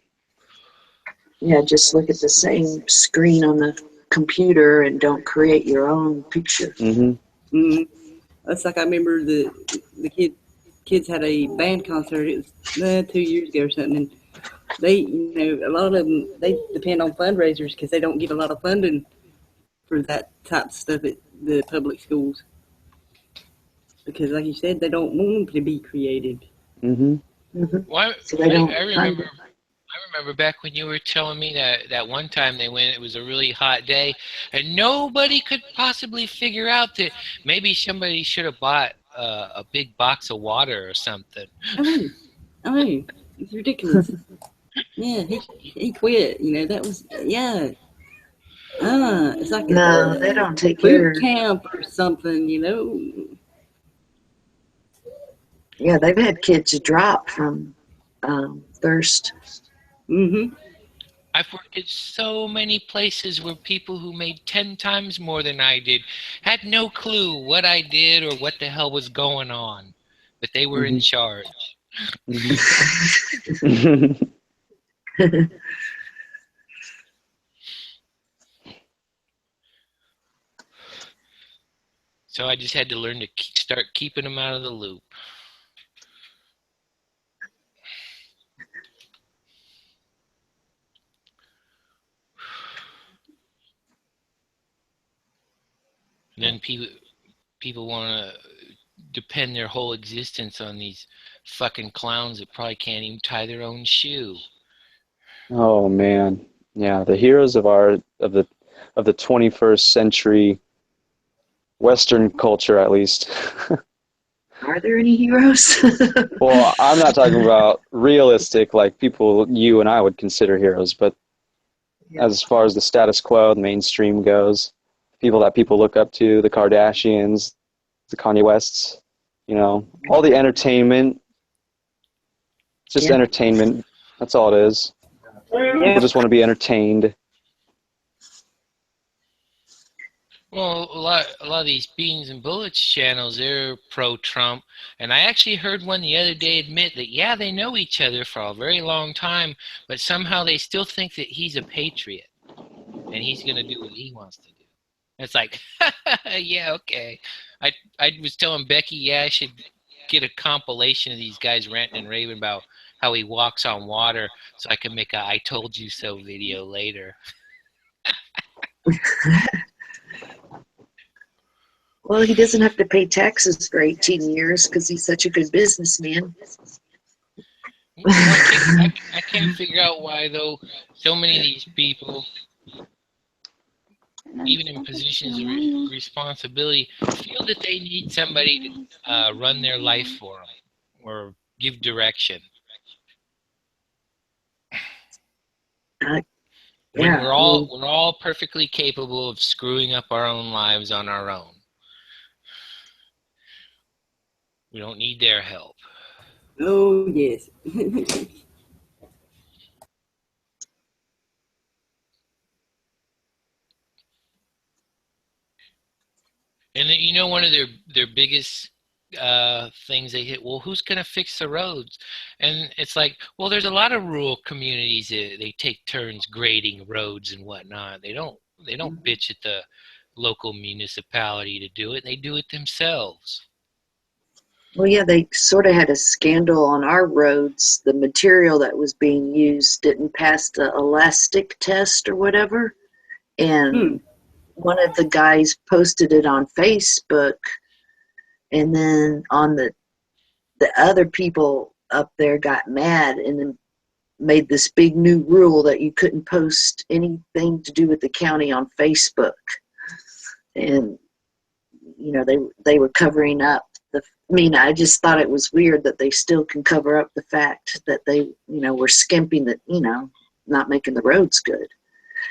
F: Yeah, just look at the same screen on the computer and don't create your own picture.
D: Mm-hmm.
A: Mm. That's like I remember the kids had a band concert. It was 2 years ago or something. And they, a lot of them, they depend on fundraisers because they don't get a lot of funding for that type of stuff at the public schools. Because, like you said, they don't want them to be creative.
D: Mm-hmm.
F: Mm-hmm.
B: Well,
F: So they don't
B: I remember back when you were telling me that one time they went, it was a really hot day, and nobody could possibly figure out that maybe somebody should have bought a big box of water or something.
A: I mean, it's ridiculous. Yeah, he quit. That was, yeah. It's like
F: No, they don't take
A: boot
F: care.
A: camp or something,
F: Yeah, they've had kids drop from thirst.
A: Mm-hmm.
B: I've worked at so many places where people who made 10 times more than I did had no clue what I did or what the hell was going on, but they were in charge.
D: Mm-hmm.
B: So I just had to learn to start keeping them out of the loop. And then people want to depend their whole existence on these fucking clowns that probably can't even tie their own shoe.
D: Oh man, yeah, the heroes of the 21st century Western culture, at least.
F: Are there any heroes?
D: Well, I'm not talking about realistic, like people you and I would consider heroes, but as far as the status quo, the mainstream goes, people that people look up to, the Kardashians, the Kanye Wests, all the entertainment. It's just entertainment. That's all it is. People just want to be entertained.
B: Well, a lot of these Beans and Bullets channels, they're pro-Trump, and I actually heard one the other day admit that, yeah, they know each other for a very long time, but somehow they still think that he's a patriot, and he's going to do what he wants to do. And it's like, yeah, okay. I was telling Becky, yeah, I should get a compilation of these guys ranting and raving about how he walks on water so I can make a I told you so video later.
F: Well, he doesn't have to pay taxes for 18 years because he's such a good businessman.
B: I can't figure out why, though, so many of these people, even in positions of responsibility, feel that they need somebody to run their life for them or give direction. When we're all perfectly capable of screwing up our own lives on our own. We don't need their help.
A: Oh, yes.
B: And one of their biggest things they hit, well, who's going to fix the roads? And it's like, well, there's a lot of rural communities that they take turns grading roads and whatnot. They don't bitch at the local municipality to do it. They do it themselves.
F: Well, yeah, they sort of had a scandal on our roads. The material that was being used didn't pass the elastic test or whatever. And one of the guys posted it on Facebook. And then on the other people up there got mad and then made this big new rule that you couldn't post anything to do with the county on Facebook. And, they were covering up I just thought it was weird that they still can cover up the fact that they, were skimping not making the roads good.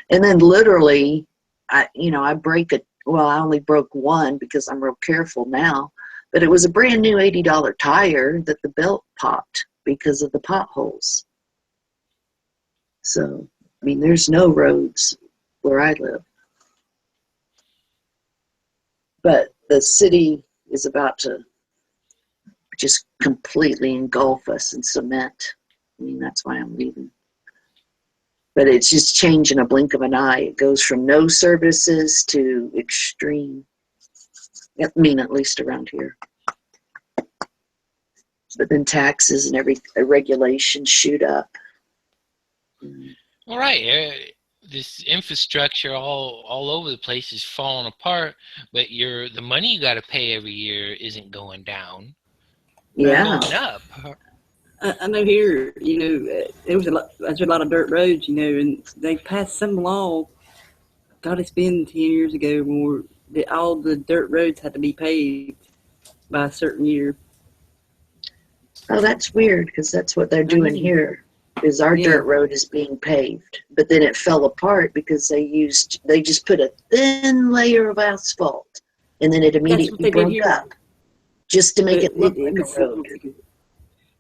F: And then literally, I only broke one because I'm real careful now, but it was a brand new $80 tire that the belt popped because of the potholes. So, there's no roads where I live. But the city is about to just completely engulf us in cement. I mean, that's why I'm leaving. But it's just changed in a blink of an eye. It goes from no services to extreme. I mean, at least around here. But then taxes and every regulations shoot up.
B: All right. This infrastructure all over the place is falling apart, but the money you got to pay every year isn't going down.
F: Yeah.
B: It's going up.
A: I know here, there's a lot of dirt roads, and they passed some law. God, it's been 10 years ago where all the dirt roads had to be paved by a certain year.
F: Oh, that's weird, because that's what they're doing here. Is our dirt road is being paved, but then it fell apart because they just put a thin layer of asphalt, and then it immediately broke up, just to make it look like a road.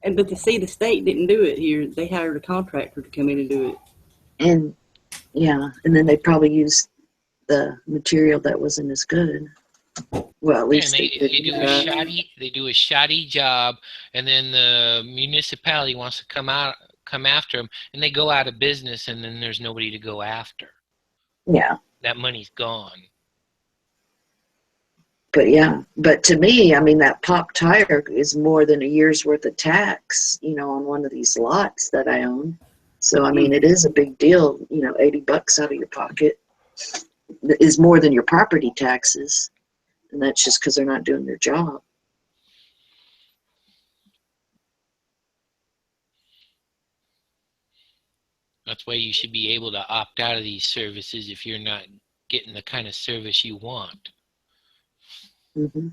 A: But to see the state didn't do it here, they hired a contractor to come in and do it. And then they probably used the material that wasn't as good. Well, at least
B: they do a shoddy job, and then the municipality wants to come after them, and they go out of business, and then there's nobody to go after.
F: Yeah.
B: That money's gone.
F: But to me, I mean, that pop tire is more than a year's worth of tax, on one of these lots that I own. So, I mean, it is a big deal, $80 out of your pocket is more than your property taxes. And that's just because they're not doing their job.
B: That's why you should be able to opt out of these services if you're not getting the kind of service you want.
F: Mm-hmm.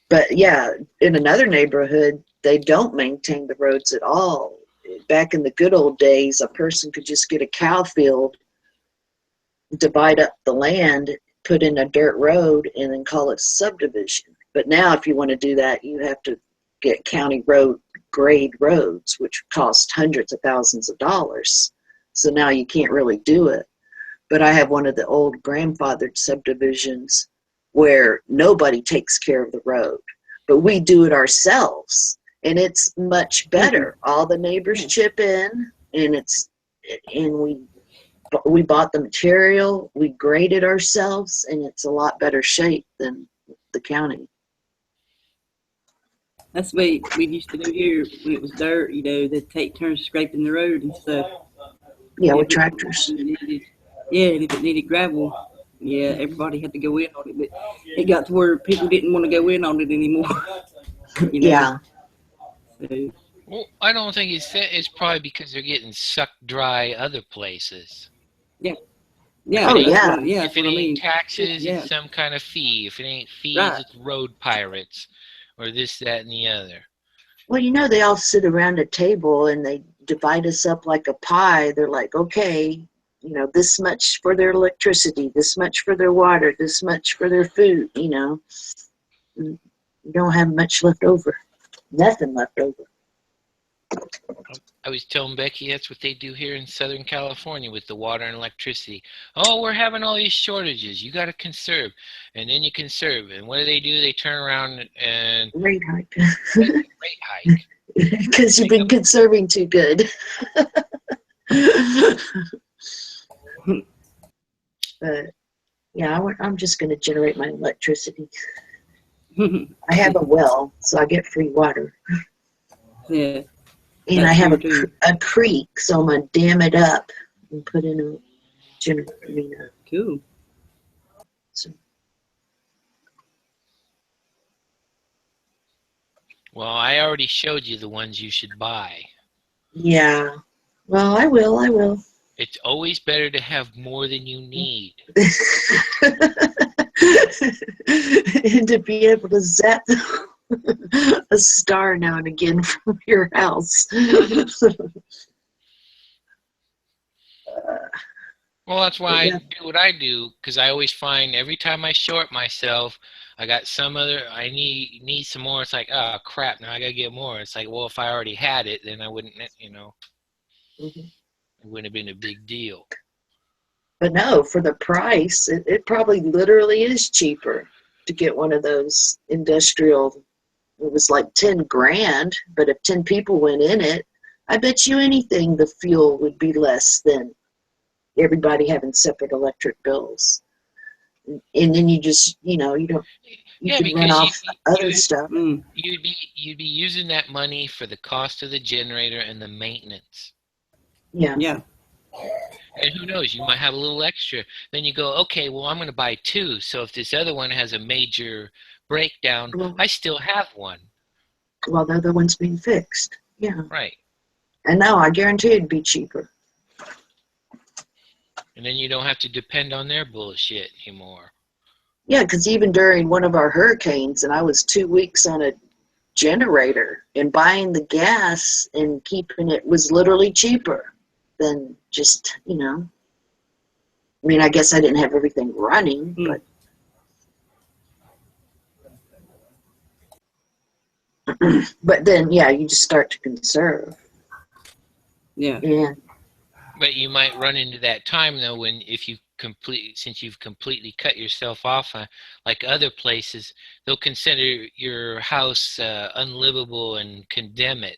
F: But yeah, in another neighborhood, they don't maintain the roads at all. Back in the good old days, a person could just get a cow field, divide up the land, put in a dirt road, and then call it subdivision. But now if you want to do that, you have to get county road grade roads, which cost hundreds of thousands of dollars. So now you can't really do it. But I have one of the old grandfathered subdivisions where nobody takes care of the road, but we do it ourselves, and it's much better. All the neighbors chip in, and we bought the material, we graded ourselves, and it's a lot better shape than the county.
A: That's the way we used to do here when it was dirt. They'd take turns scraping the road and stuff.
F: Yeah, with tractors.
A: And if it needed gravel, everybody had to go in on it. But it got to where people didn't want to go in on it anymore.
F: Yeah.
A: So,
B: well, I don't think it's probably because they're getting sucked dry other places.
A: Yeah.
B: If it ain't taxes, it's some kind of fee. If it ain't fees, it's road pirates, or this, that, and the other.
F: Well, they all sit around a table and they divide us up like a pie. They're like, okay, this much for their electricity, this much for their water, this much for their food, You don't have much left over. Nothing left over.
B: I was telling Becky that's what they do here in Southern California with the water and electricity. Oh, we're having all these shortages. You got to conserve. And then you conserve. And what do? They turn around and...
F: Rate hike.
B: Rate hike.
F: Because you've been conserving too good. But, I'm just going to generate my electricity. I have a well, so I get free water.
A: Yeah.
F: And I have a creek, so I'm going to dam it up and put in a generator.
A: Cool.
F: So.
B: Well, I already showed you the ones you should buy.
F: Yeah. Well, I will.
B: It's always better to have more than you need.
F: And to be able to zap a star now and again from your house.
B: Well, that's why I do what I do, because I always find every time I short myself, I got I need some more. It's like, oh, crap, now I got to get more. It's like, well, if I already had it, then I wouldn't, it wouldn't have been a big deal.
F: But no, for the price, it probably literally is cheaper. to get one of those industrial. It was like 10 grand, but if 10 people went in it, I bet you anything the fuel would be less than everybody having separate electric bills. And then you just, you know, you can run off other stuff.
B: You'd be using that money for the cost of the generator and the maintenance.
F: Yeah.
B: And who knows, you might have a little extra. Then you go, okay, well, I'm going to buy 2. So if this other one has a major breakdown, I still have one.
F: Well, the other one's being fixed. Yeah.
B: Right.
F: And no, I guarantee it'd be cheaper.
B: And then you don't have to depend on their bullshit anymore.
F: Yeah, because even during one of our hurricanes, and I was 2 weeks on a generator, and buying the gas and keeping it was literally cheaper than just, you know. I mean, I guess I didn't have everything running, but then, yeah, you just start to conserve.
A: Yeah.
B: But you might run into that time though when since you've completely cut yourself off, like other places, they'll consider your house unlivable and condemn it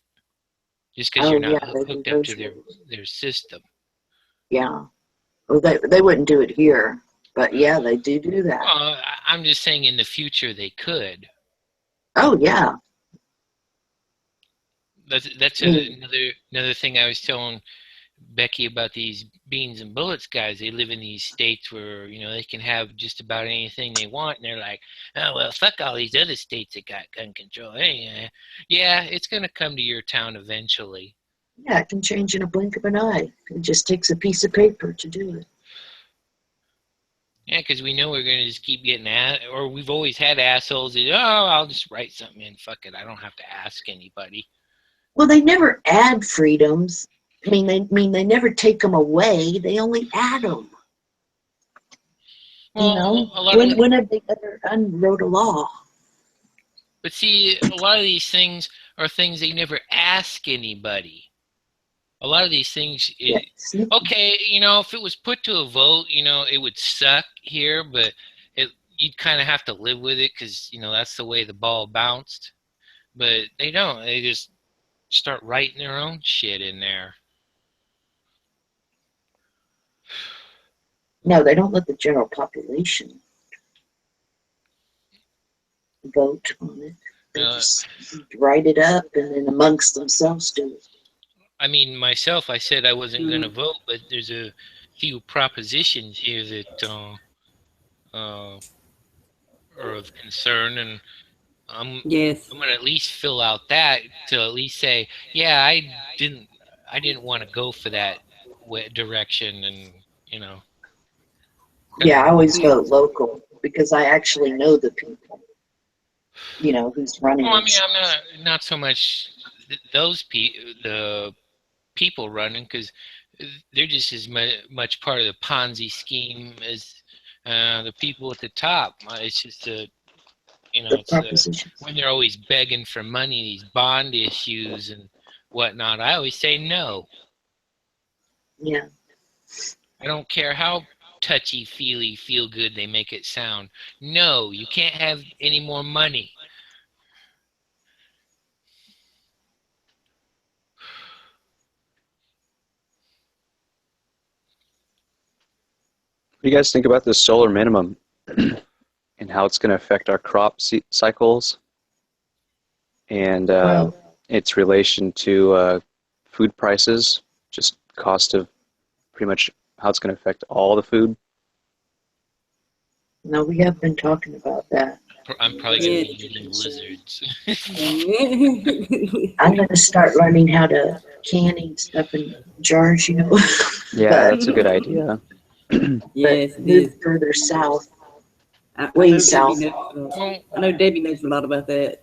B: just because you're not hooked up to their system.
F: Yeah. Well, they wouldn't do it here, but yeah, they do that.
B: I'm just saying in the future they could.
F: Oh yeah.
B: That's another thing I was telling Becky about these beans and bullets guys. They live in these states where, you know, they can have just about anything they want, and they're like, oh well, fuck all these other states that got gun control. Hey, yeah, it's going to come to your town eventually.
F: Yeah, it can change in a blink of an eye. It just takes a piece of paper to do it.
B: Yeah, because we know we're going to just keep getting or we've always had assholes that, I'll just write something in, fuck it, I don't have to ask anybody.
F: Well, they never add freedoms. I mean, they never take them away. They only add them.
B: Well,
F: you know, when have they ever unwrote a law?
B: But see, a lot of these things are things they never ask anybody. A lot of these things, okay, you know, if it was put to a vote, you know, it would suck here, but you'd kind of have to live with it because, you know, that's the way the ball bounced. But they don't. They just start writing their own shit in there.
F: No, they don't let the general population vote on it. They just write it up and then amongst themselves do it.
B: I mean, myself, I said I wasn't going to vote, but there's a few propositions here that are of concern, and I'm going to at least fill out that to at least say, yeah, I didn't want to go for that direction, and you know.
F: Yeah, I always vote local because I actually know the people, you know, who's running.
B: Well, I mean, I'm not so much the people running, because they're just as much part of the Ponzi scheme as the people at the top. It's just you know, when they're always begging for money, these bond issues and whatnot. I always say no.
F: Yeah.
B: I don't care how touchy-feely, feel-good they make it sound. No, you can't have any more money.
D: What do you guys think about this solar minimum and how it's going to affect our crop cycles and its relation to food prices, just cost of pretty much how it's going to affect all the food?
F: No, we have been talking about that.
B: I'm probably going to be eating lizards.
F: I'm going to start learning how to canning stuff in jars, you know.
D: Yeah, that's a good idea.
A: Yes,
F: move further south. Way south.
A: I know Debbie knows a lot about that.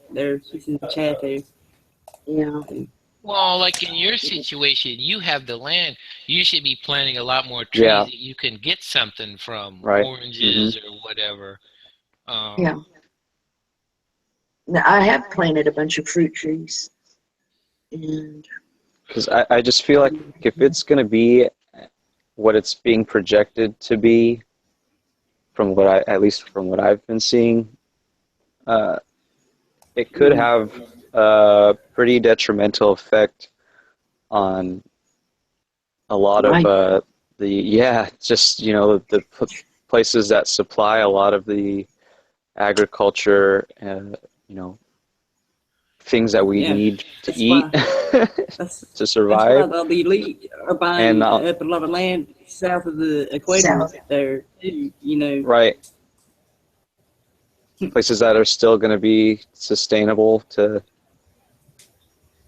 A: She's in the chat there.
F: Yeah.
B: Well, like in your situation, you have the land. You should be planting a lot more trees that you can get something from, oranges or whatever.
F: Yeah. Now, I have planted a bunch of fruit trees.
D: Because I just feel like if it's going to be what it's being projected to be, at least from what I've been seeing, it could have a pretty detrimental effect on a lot of just the places that supply a lot of the agriculture, things that we need to eat to survive.
A: That's why the elite are buying up a lot of land south of the equator there too,
D: Right. Places that are still going to be sustainable to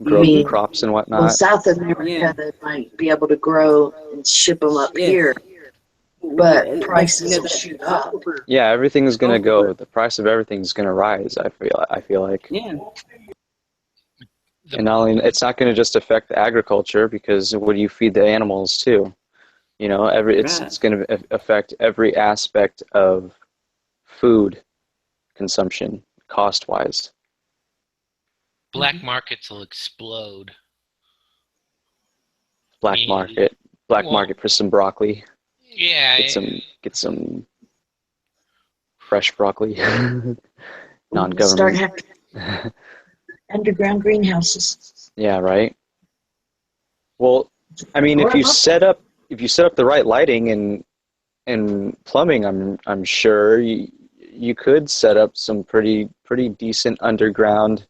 D: grow crops and whatnot.
F: Well, South America, they might be able to grow and ship them up here, but prices will shoot up.
D: Yeah, everything is going to go. The price of everything is going to rise. I feel like.
A: Yeah.
D: And not only, it's not going to just affect agriculture, because what do you feed the animals too? It's going to affect every aspect of food consumption, cost-wise.
B: Black markets will explode.
D: Black market for some broccoli.
B: Yeah.
D: Get some fresh broccoli. Non-government.
F: Start having underground greenhouses.
D: Yeah, right. Well, I mean, if you set up the right lighting and plumbing, I'm sure you could set up some pretty decent underground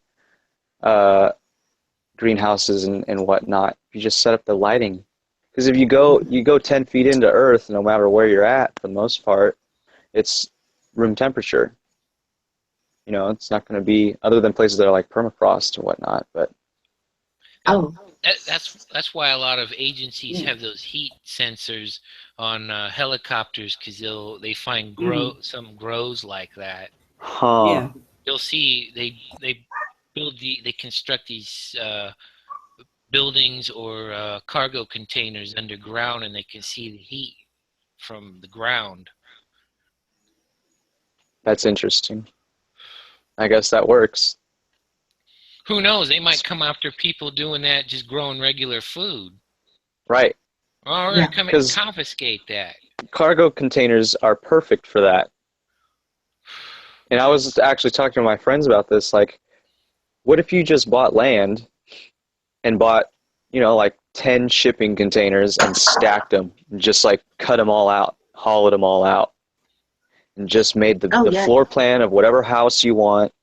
D: greenhouses and whatnot. You just set up the lighting, because if you go 10 feet into Earth, no matter where you're at, for the most part, it's room temperature. It's not going to be, other than places that are like permafrost and whatnot. But
B: that's why a lot of agencies have those heat sensors on helicopters, because they find some grows like that.
D: Huh.
A: Yeah.
B: You'll see they construct these buildings or cargo containers underground, and they can see the heat from the ground.
D: That's interesting. I guess that works.
B: Who knows? They might come after people doing that, just growing regular food.
D: Right.
B: Or come and confiscate that.
D: Cargo containers are perfect for that. And I was actually talking to my friends about this, like, what if you just bought land and bought, like 10 shipping containers and stacked them, and just like cut them all out, hollowed them all out, and just made the floor plan of whatever house you want,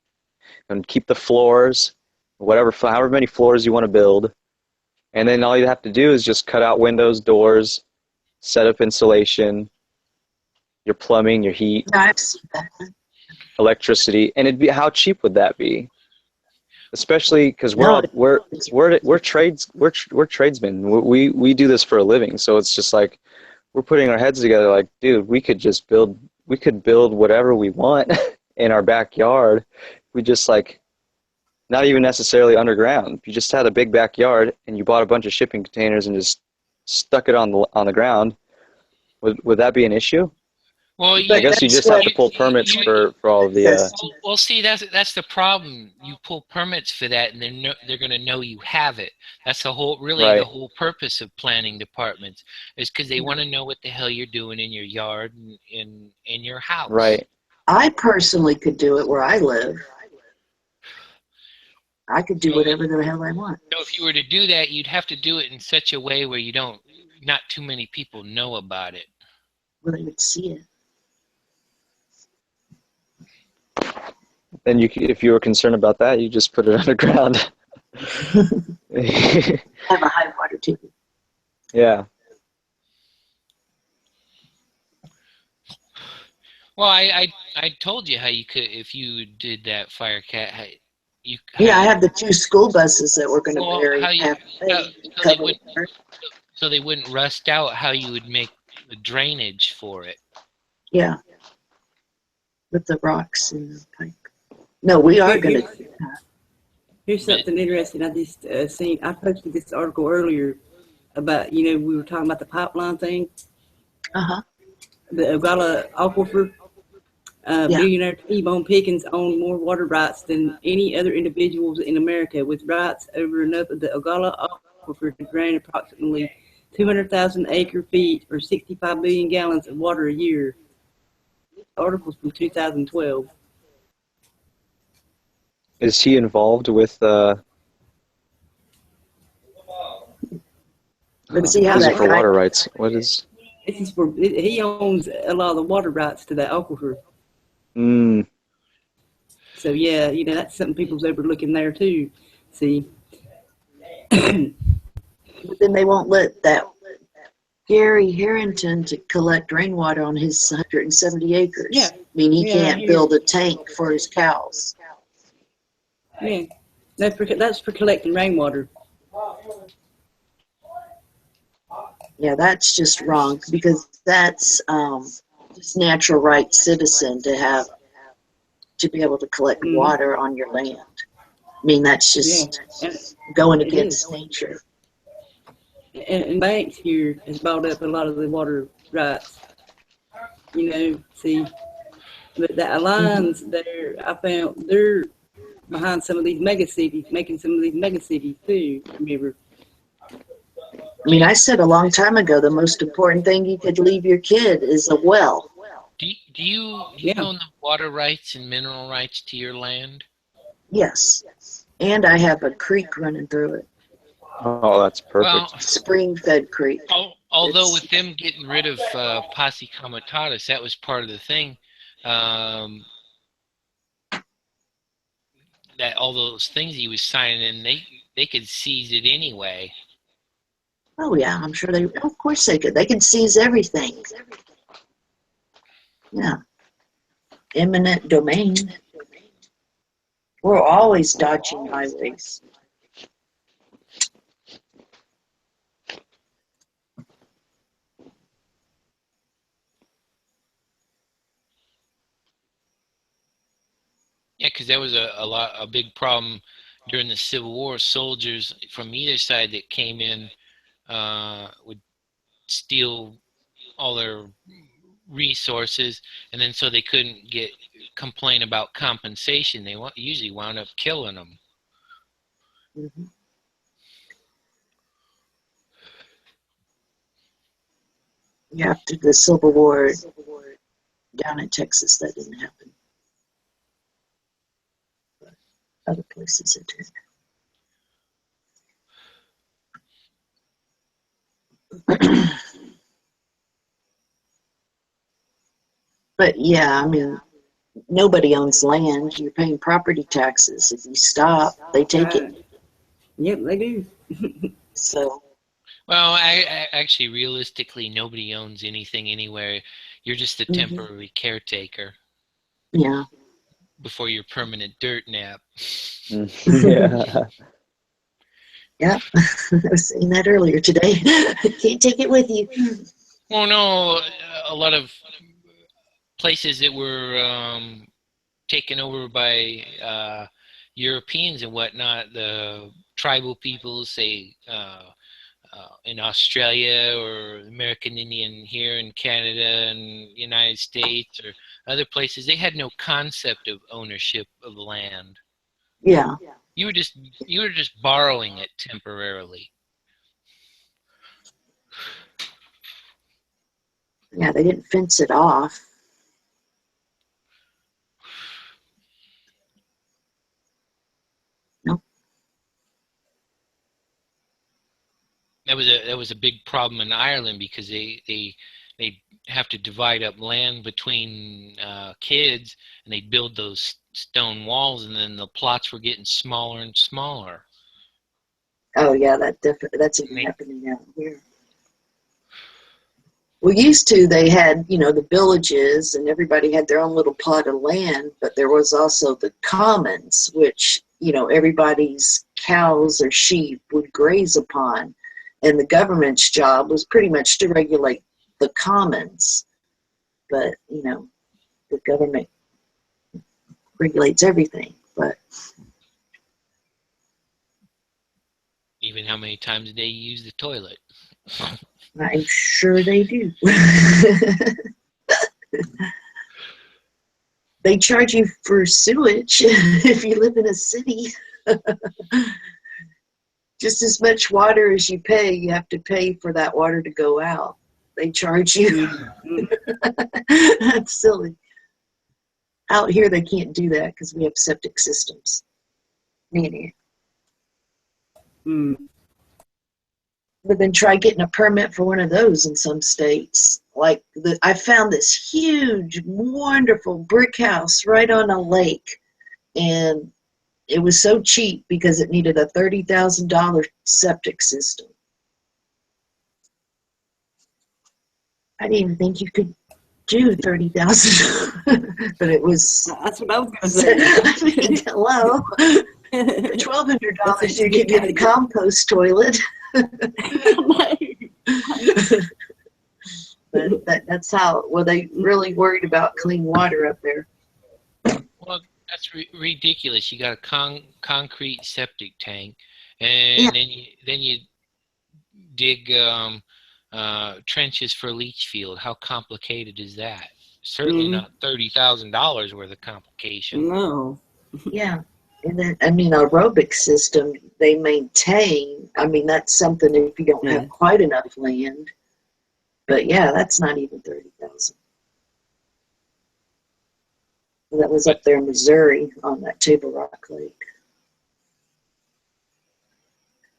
D: and keep the floors, however many floors you want to build, and then all you have to do is just cut out windows, doors, set up insulation, your plumbing, your heat, electricity, and how cheap would that be? Especially because we're tradesmen. We do this for a living, so it's just like we're putting our heads together. Like, dude, we could build whatever we want in our backyard. We just not even necessarily underground. If you just had a big backyard and you bought a bunch of shipping containers and just stuck it on the ground, would that be an issue?
B: Well,
D: I guess you just have to pull permits for all of the.
B: Well, see, that's the problem. You pull permits for that, and they're going to know you have it. That's the whole purpose of planning departments, is because they want to know what the hell you're doing in your yard and in your house.
D: Right.
F: I personally could do it where I live. I could do whatever the hell I want.
B: So if you were to do that, you'd have to do it in such a way where not too many people know about it.
F: Well, they would see it.
D: Then if you were concerned about that, you just put it underground.
F: Have a high water table.
D: Yeah.
B: Well, I told you how you could, if you did that, Firecat.
F: I have the 2 school buses that we're going to bury.
B: So they wouldn't rust out. How you would make the drainage for it?
F: Yeah, with the rocks and the pipe. No, we are going to do that.
A: Here's something interesting. I just seen. I posted this article earlier about, we were talking about the pipeline thing. The Ogallala Aquifer. Billionaire T-Bone Pickens owned more water rights than any other individuals in America, with rights over enough of the Ogallala Aquifer to drain approximately 200,000 acre-feet or 65 billion gallons of water a year. Articles from 2012.
D: Is he involved with
F: But see how
D: what is
F: that
D: it for
F: guy,
D: water rights? What is?
A: This is for he owns a lot of the water rights to that aquifer.
D: Mm,
A: So yeah, that's something people's overlooking there too. See.
F: but then they won't let that Gary Harrington to collect rainwater on his 170 acres.
A: Yeah.
F: I mean, he
A: Yeah, I
F: can't
A: hear
F: build
A: you.
F: a tank for his cows.
A: Yeah, that's for collecting rainwater.
F: Yeah, that's just wrong because that's just natural right citizen to be able to collect water on your land. I mean, that's just going
A: It is.
F: against nature.
A: And banks here has bought up a lot of the water rights. See, but the Alliance there, I found they're behind some of these mega cities, making some of these mega cities too. Remember?
F: I mean, I said a long time ago, the most important thing you could leave your kid is a well.
B: Do you own the water rights and mineral rights to your land?
F: Yes. And I have a creek running through it.
D: oh, that's perfect.
B: Well,
F: Spring-fed creek.
B: although with them getting rid of Posse Comitatus, that was part of the thing. That all those things he was signing in, they could seize it anyway.
F: Oh yeah, I'm sure of course they could. They could seize everything. Yeah. Eminent domain. We're always dodging highways.
B: Yeah, because that was a big problem during the Civil War. Soldiers from either side that came in would steal all their resources, and then so they couldn't complain about compensation. They usually wound up killing them.
F: Mm-hmm. Yeah, after the Civil War down in Texas, that didn't happen. But other places it did. But yeah, I mean, nobody owns land. You're paying property taxes. If you stop, they take it.
A: Yep, they do.
F: So.
B: Well, I actually, realistically, nobody owns anything anywhere. You're just a temporary caretaker.
F: Yeah.
B: Before your permanent dirt nap.
D: Yeah.
F: Yeah, I was saying that earlier today. Can't take it with you.
B: Well, no, a lot of places that were taken over by Europeans and whatnot, the tribal peoples, say in Australia or American Indian here in Canada and United States or other places, they had no concept of ownership of land.
F: Yeah.
B: You were just borrowing it temporarily.
F: Yeah, they didn't fence it off. Nope.
B: That was a big problem in Ireland because they have to divide up land between kids, and they build those stone walls, and then the plots were getting smaller and smaller.
F: Oh yeah, that's even happening down here. Well, used to they had, the villages and everybody had their own little plot of land, but there was also the commons, which, everybody's cows or sheep would graze upon. And the government's job was pretty much to regulate the commons. But, the government regulates everything. But
B: even how many times a day you use the toilet.
F: I'm sure they do. They charge you for sewage if you live in a city. Just as much water as you pay, you have to pay for that water to go out. They charge you. That's silly. Out here, they can't do that because we have septic systems. Neat.
A: Mm.
F: But then try getting a permit for one of those in some states. Like I found this huge, wonderful brick house right on a lake, and it was so cheap because it needed a $30,000 septic system. I didn't even think you could do 30,000, but it was.
A: That's what I was going to say.
F: Hello, for $1,200 you could get a compost toilet. But that's how. Well, they really worried about clean water up there.
B: Well, that's ridiculous. You got a concrete septic tank, and then you dig trenches for leach field. How complicated is that? Certainly not $30,000 worth of complication.
A: No.
F: Yeah. And then, I mean, aerobic system they maintain. I mean, that's something if you don't have quite enough land. But yeah, that's not even 30,000. That was up there in Missouri on that Table Rock Lake.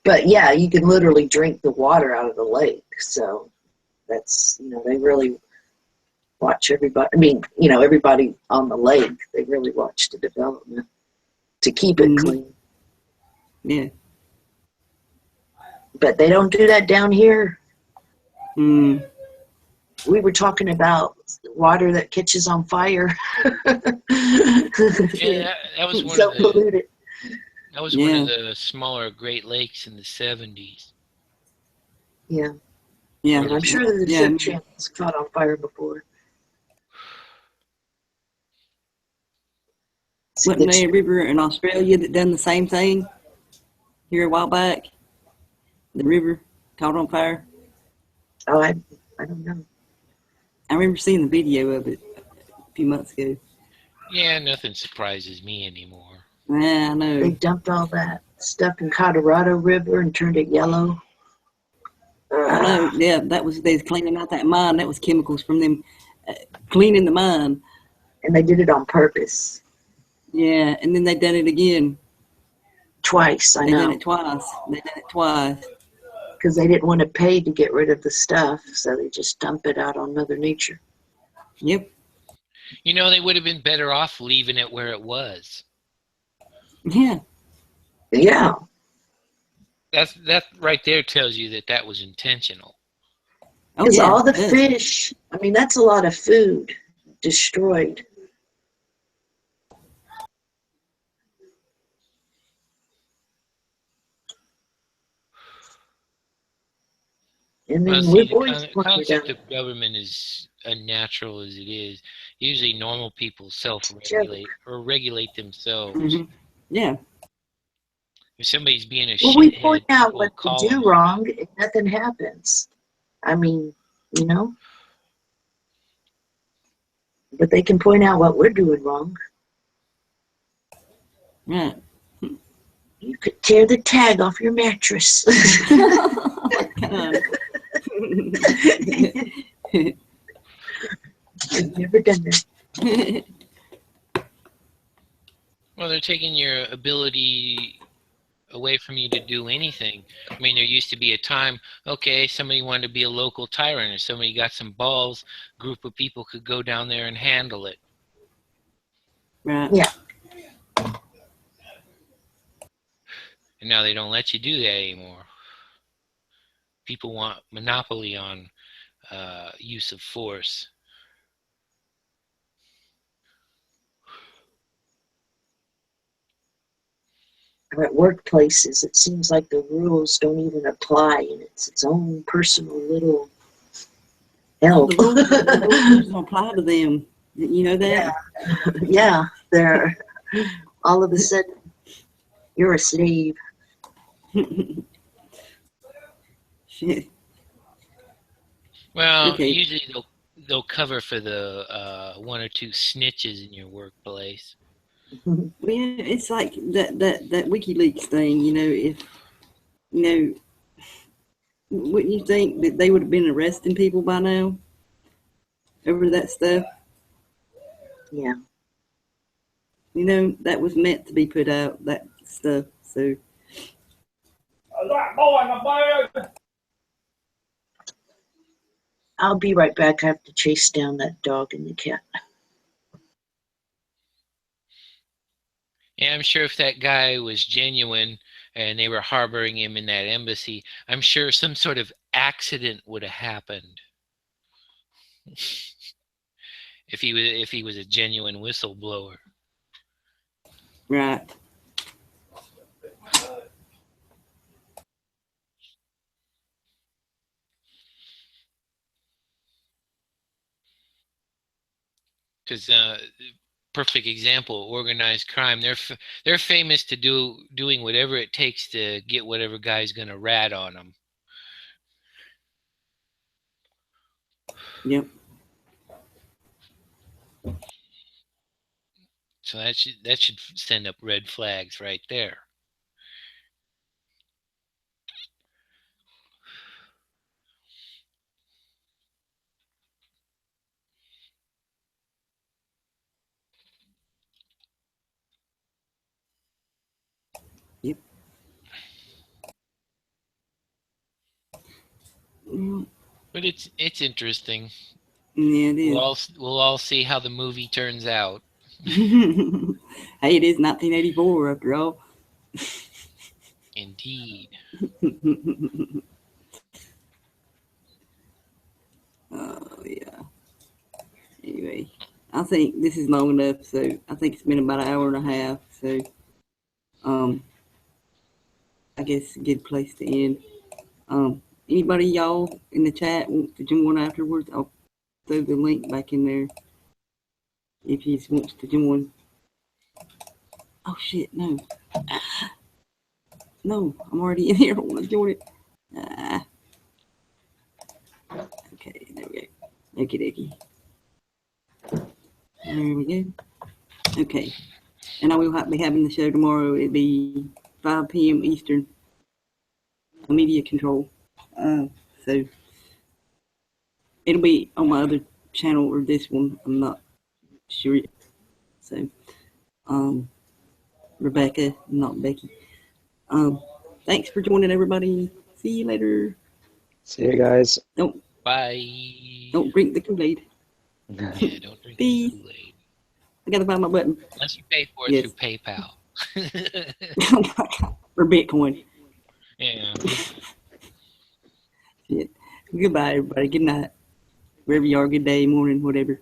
F: But yeah, you can literally drink the water out of the lake. So that's, they really watch everybody. I mean, everybody on the lake, they really watch the development to keep it clean.
A: Yeah.
F: But they don't do that down here.
A: Mm.
F: We were talking about water that catches on fire.
B: Yeah, that was one
F: so
B: of the
F: polluted.
B: That was one of the smaller Great Lakes in the 70s.
F: Yeah.
A: Yeah.
F: And I'm sure that the ship channel's caught on fire before.
A: Wasn't there a river in Australia that done the same thing here a while back? The river caught on fire.
F: Oh, I don't know.
A: I remember seeing the video of it a few months ago.
B: Yeah, nothing surprises me anymore.
A: Yeah, I know.
F: They dumped all that stuff in Colorado River and turned it yellow.
A: I know. Yeah, they was cleaning out that mine. That was chemicals from them cleaning the mine.
F: And they did it on purpose.
A: Yeah, and then they done it again.
F: Twice, I know.
A: They done it twice.
F: Because they didn't want to pay to get rid of the stuff, so they just dump it out on Mother Nature.
A: Yep.
B: They would have been better off leaving it where it was.
A: Yeah.
F: Yeah.
B: That right there tells you that was intentional.
F: Because all the fish, I mean, that's a lot of food destroyed. And then
B: the concept of government is unnatural as it is. Usually normal people self-regulate or regulate themselves.
A: Mm-hmm. Yeah.
B: If somebody's being a
F: well,
B: shithead,
F: we point out what they do wrong and nothing happens. I mean, But they can point out what we're doing wrong.
A: Yeah.
F: You could tear the tag off your mattress.
A: Oh my God.
F: I've never done that.
B: Well, they're taking your ability away from you to do anything. I mean, there used to be a time, okay, somebody wanted to be a local tyrant or somebody got some balls, a group of people could go down there and handle it.
A: Right.
F: Yeah.
B: And now they don't let you do that anymore. People want monopoly on use of force.
F: At workplaces, it seems like the rules don't even apply, and it's its own personal little hell.
A: The rules don't apply to them. You know that?
F: Yeah. They're all of a sudden you're a slave.
A: Shit.
B: Well,
A: Okay.
B: usually they'll cover for the one or two snitches in your workplace.
A: Well, yeah, it's like that WikiLeaks thing. Wouldn't you think that they would have been arresting people by now over that stuff?
F: Yeah.
A: That was meant to be put out. That stuff. So
F: I'll be right back. I have to chase down that dog and the cat.
B: Yeah, I'm sure if that guy was genuine and they were harboring him in that embassy, I'm sure some sort of accident would have happened. If he was a genuine whistleblower.
A: right.
B: Because perfect example, organized crime. They're famous to doing whatever it takes to get whatever guy's gonna rat on them.
A: Yep.
B: So that should send up red flags right there.
A: Yep.
B: But it's interesting.
A: Yeah, it is.
B: We'll all see how the movie turns out.
A: Hey, it is 1984 after all.
B: Indeed.
A: Oh yeah. Anyway, I think this is long enough. So I think it's been about an hour and a half. So I guess a good place to end. Anybody y'all in the chat want to join afterwards? I'll throw the link back in there if he wants to join. Oh shit, no. No, I'm already in here. I don't want to join it. Okay, there we go. Okie dokie. There we go. Okay. And I will be having the show tomorrow. It'll be 5 p.m. Eastern. Media control. So it'll be on my other channel or this one. I'm not sure yet. So, Rebecca, not Becky. Thanks for joining, everybody. See you later.
D: See you guys.
B: Bye.
A: Don't drink the Kool-Aid.
B: Yeah, don't drink
A: Peace.
B: the Kool-Aid.
A: I gotta find my button.
B: Unless you pay for it through PayPal.
A: Or Bitcoin.
B: Yeah.
A: Shit. Goodbye, everybody. Good night. Wherever you are, good day, morning, whatever.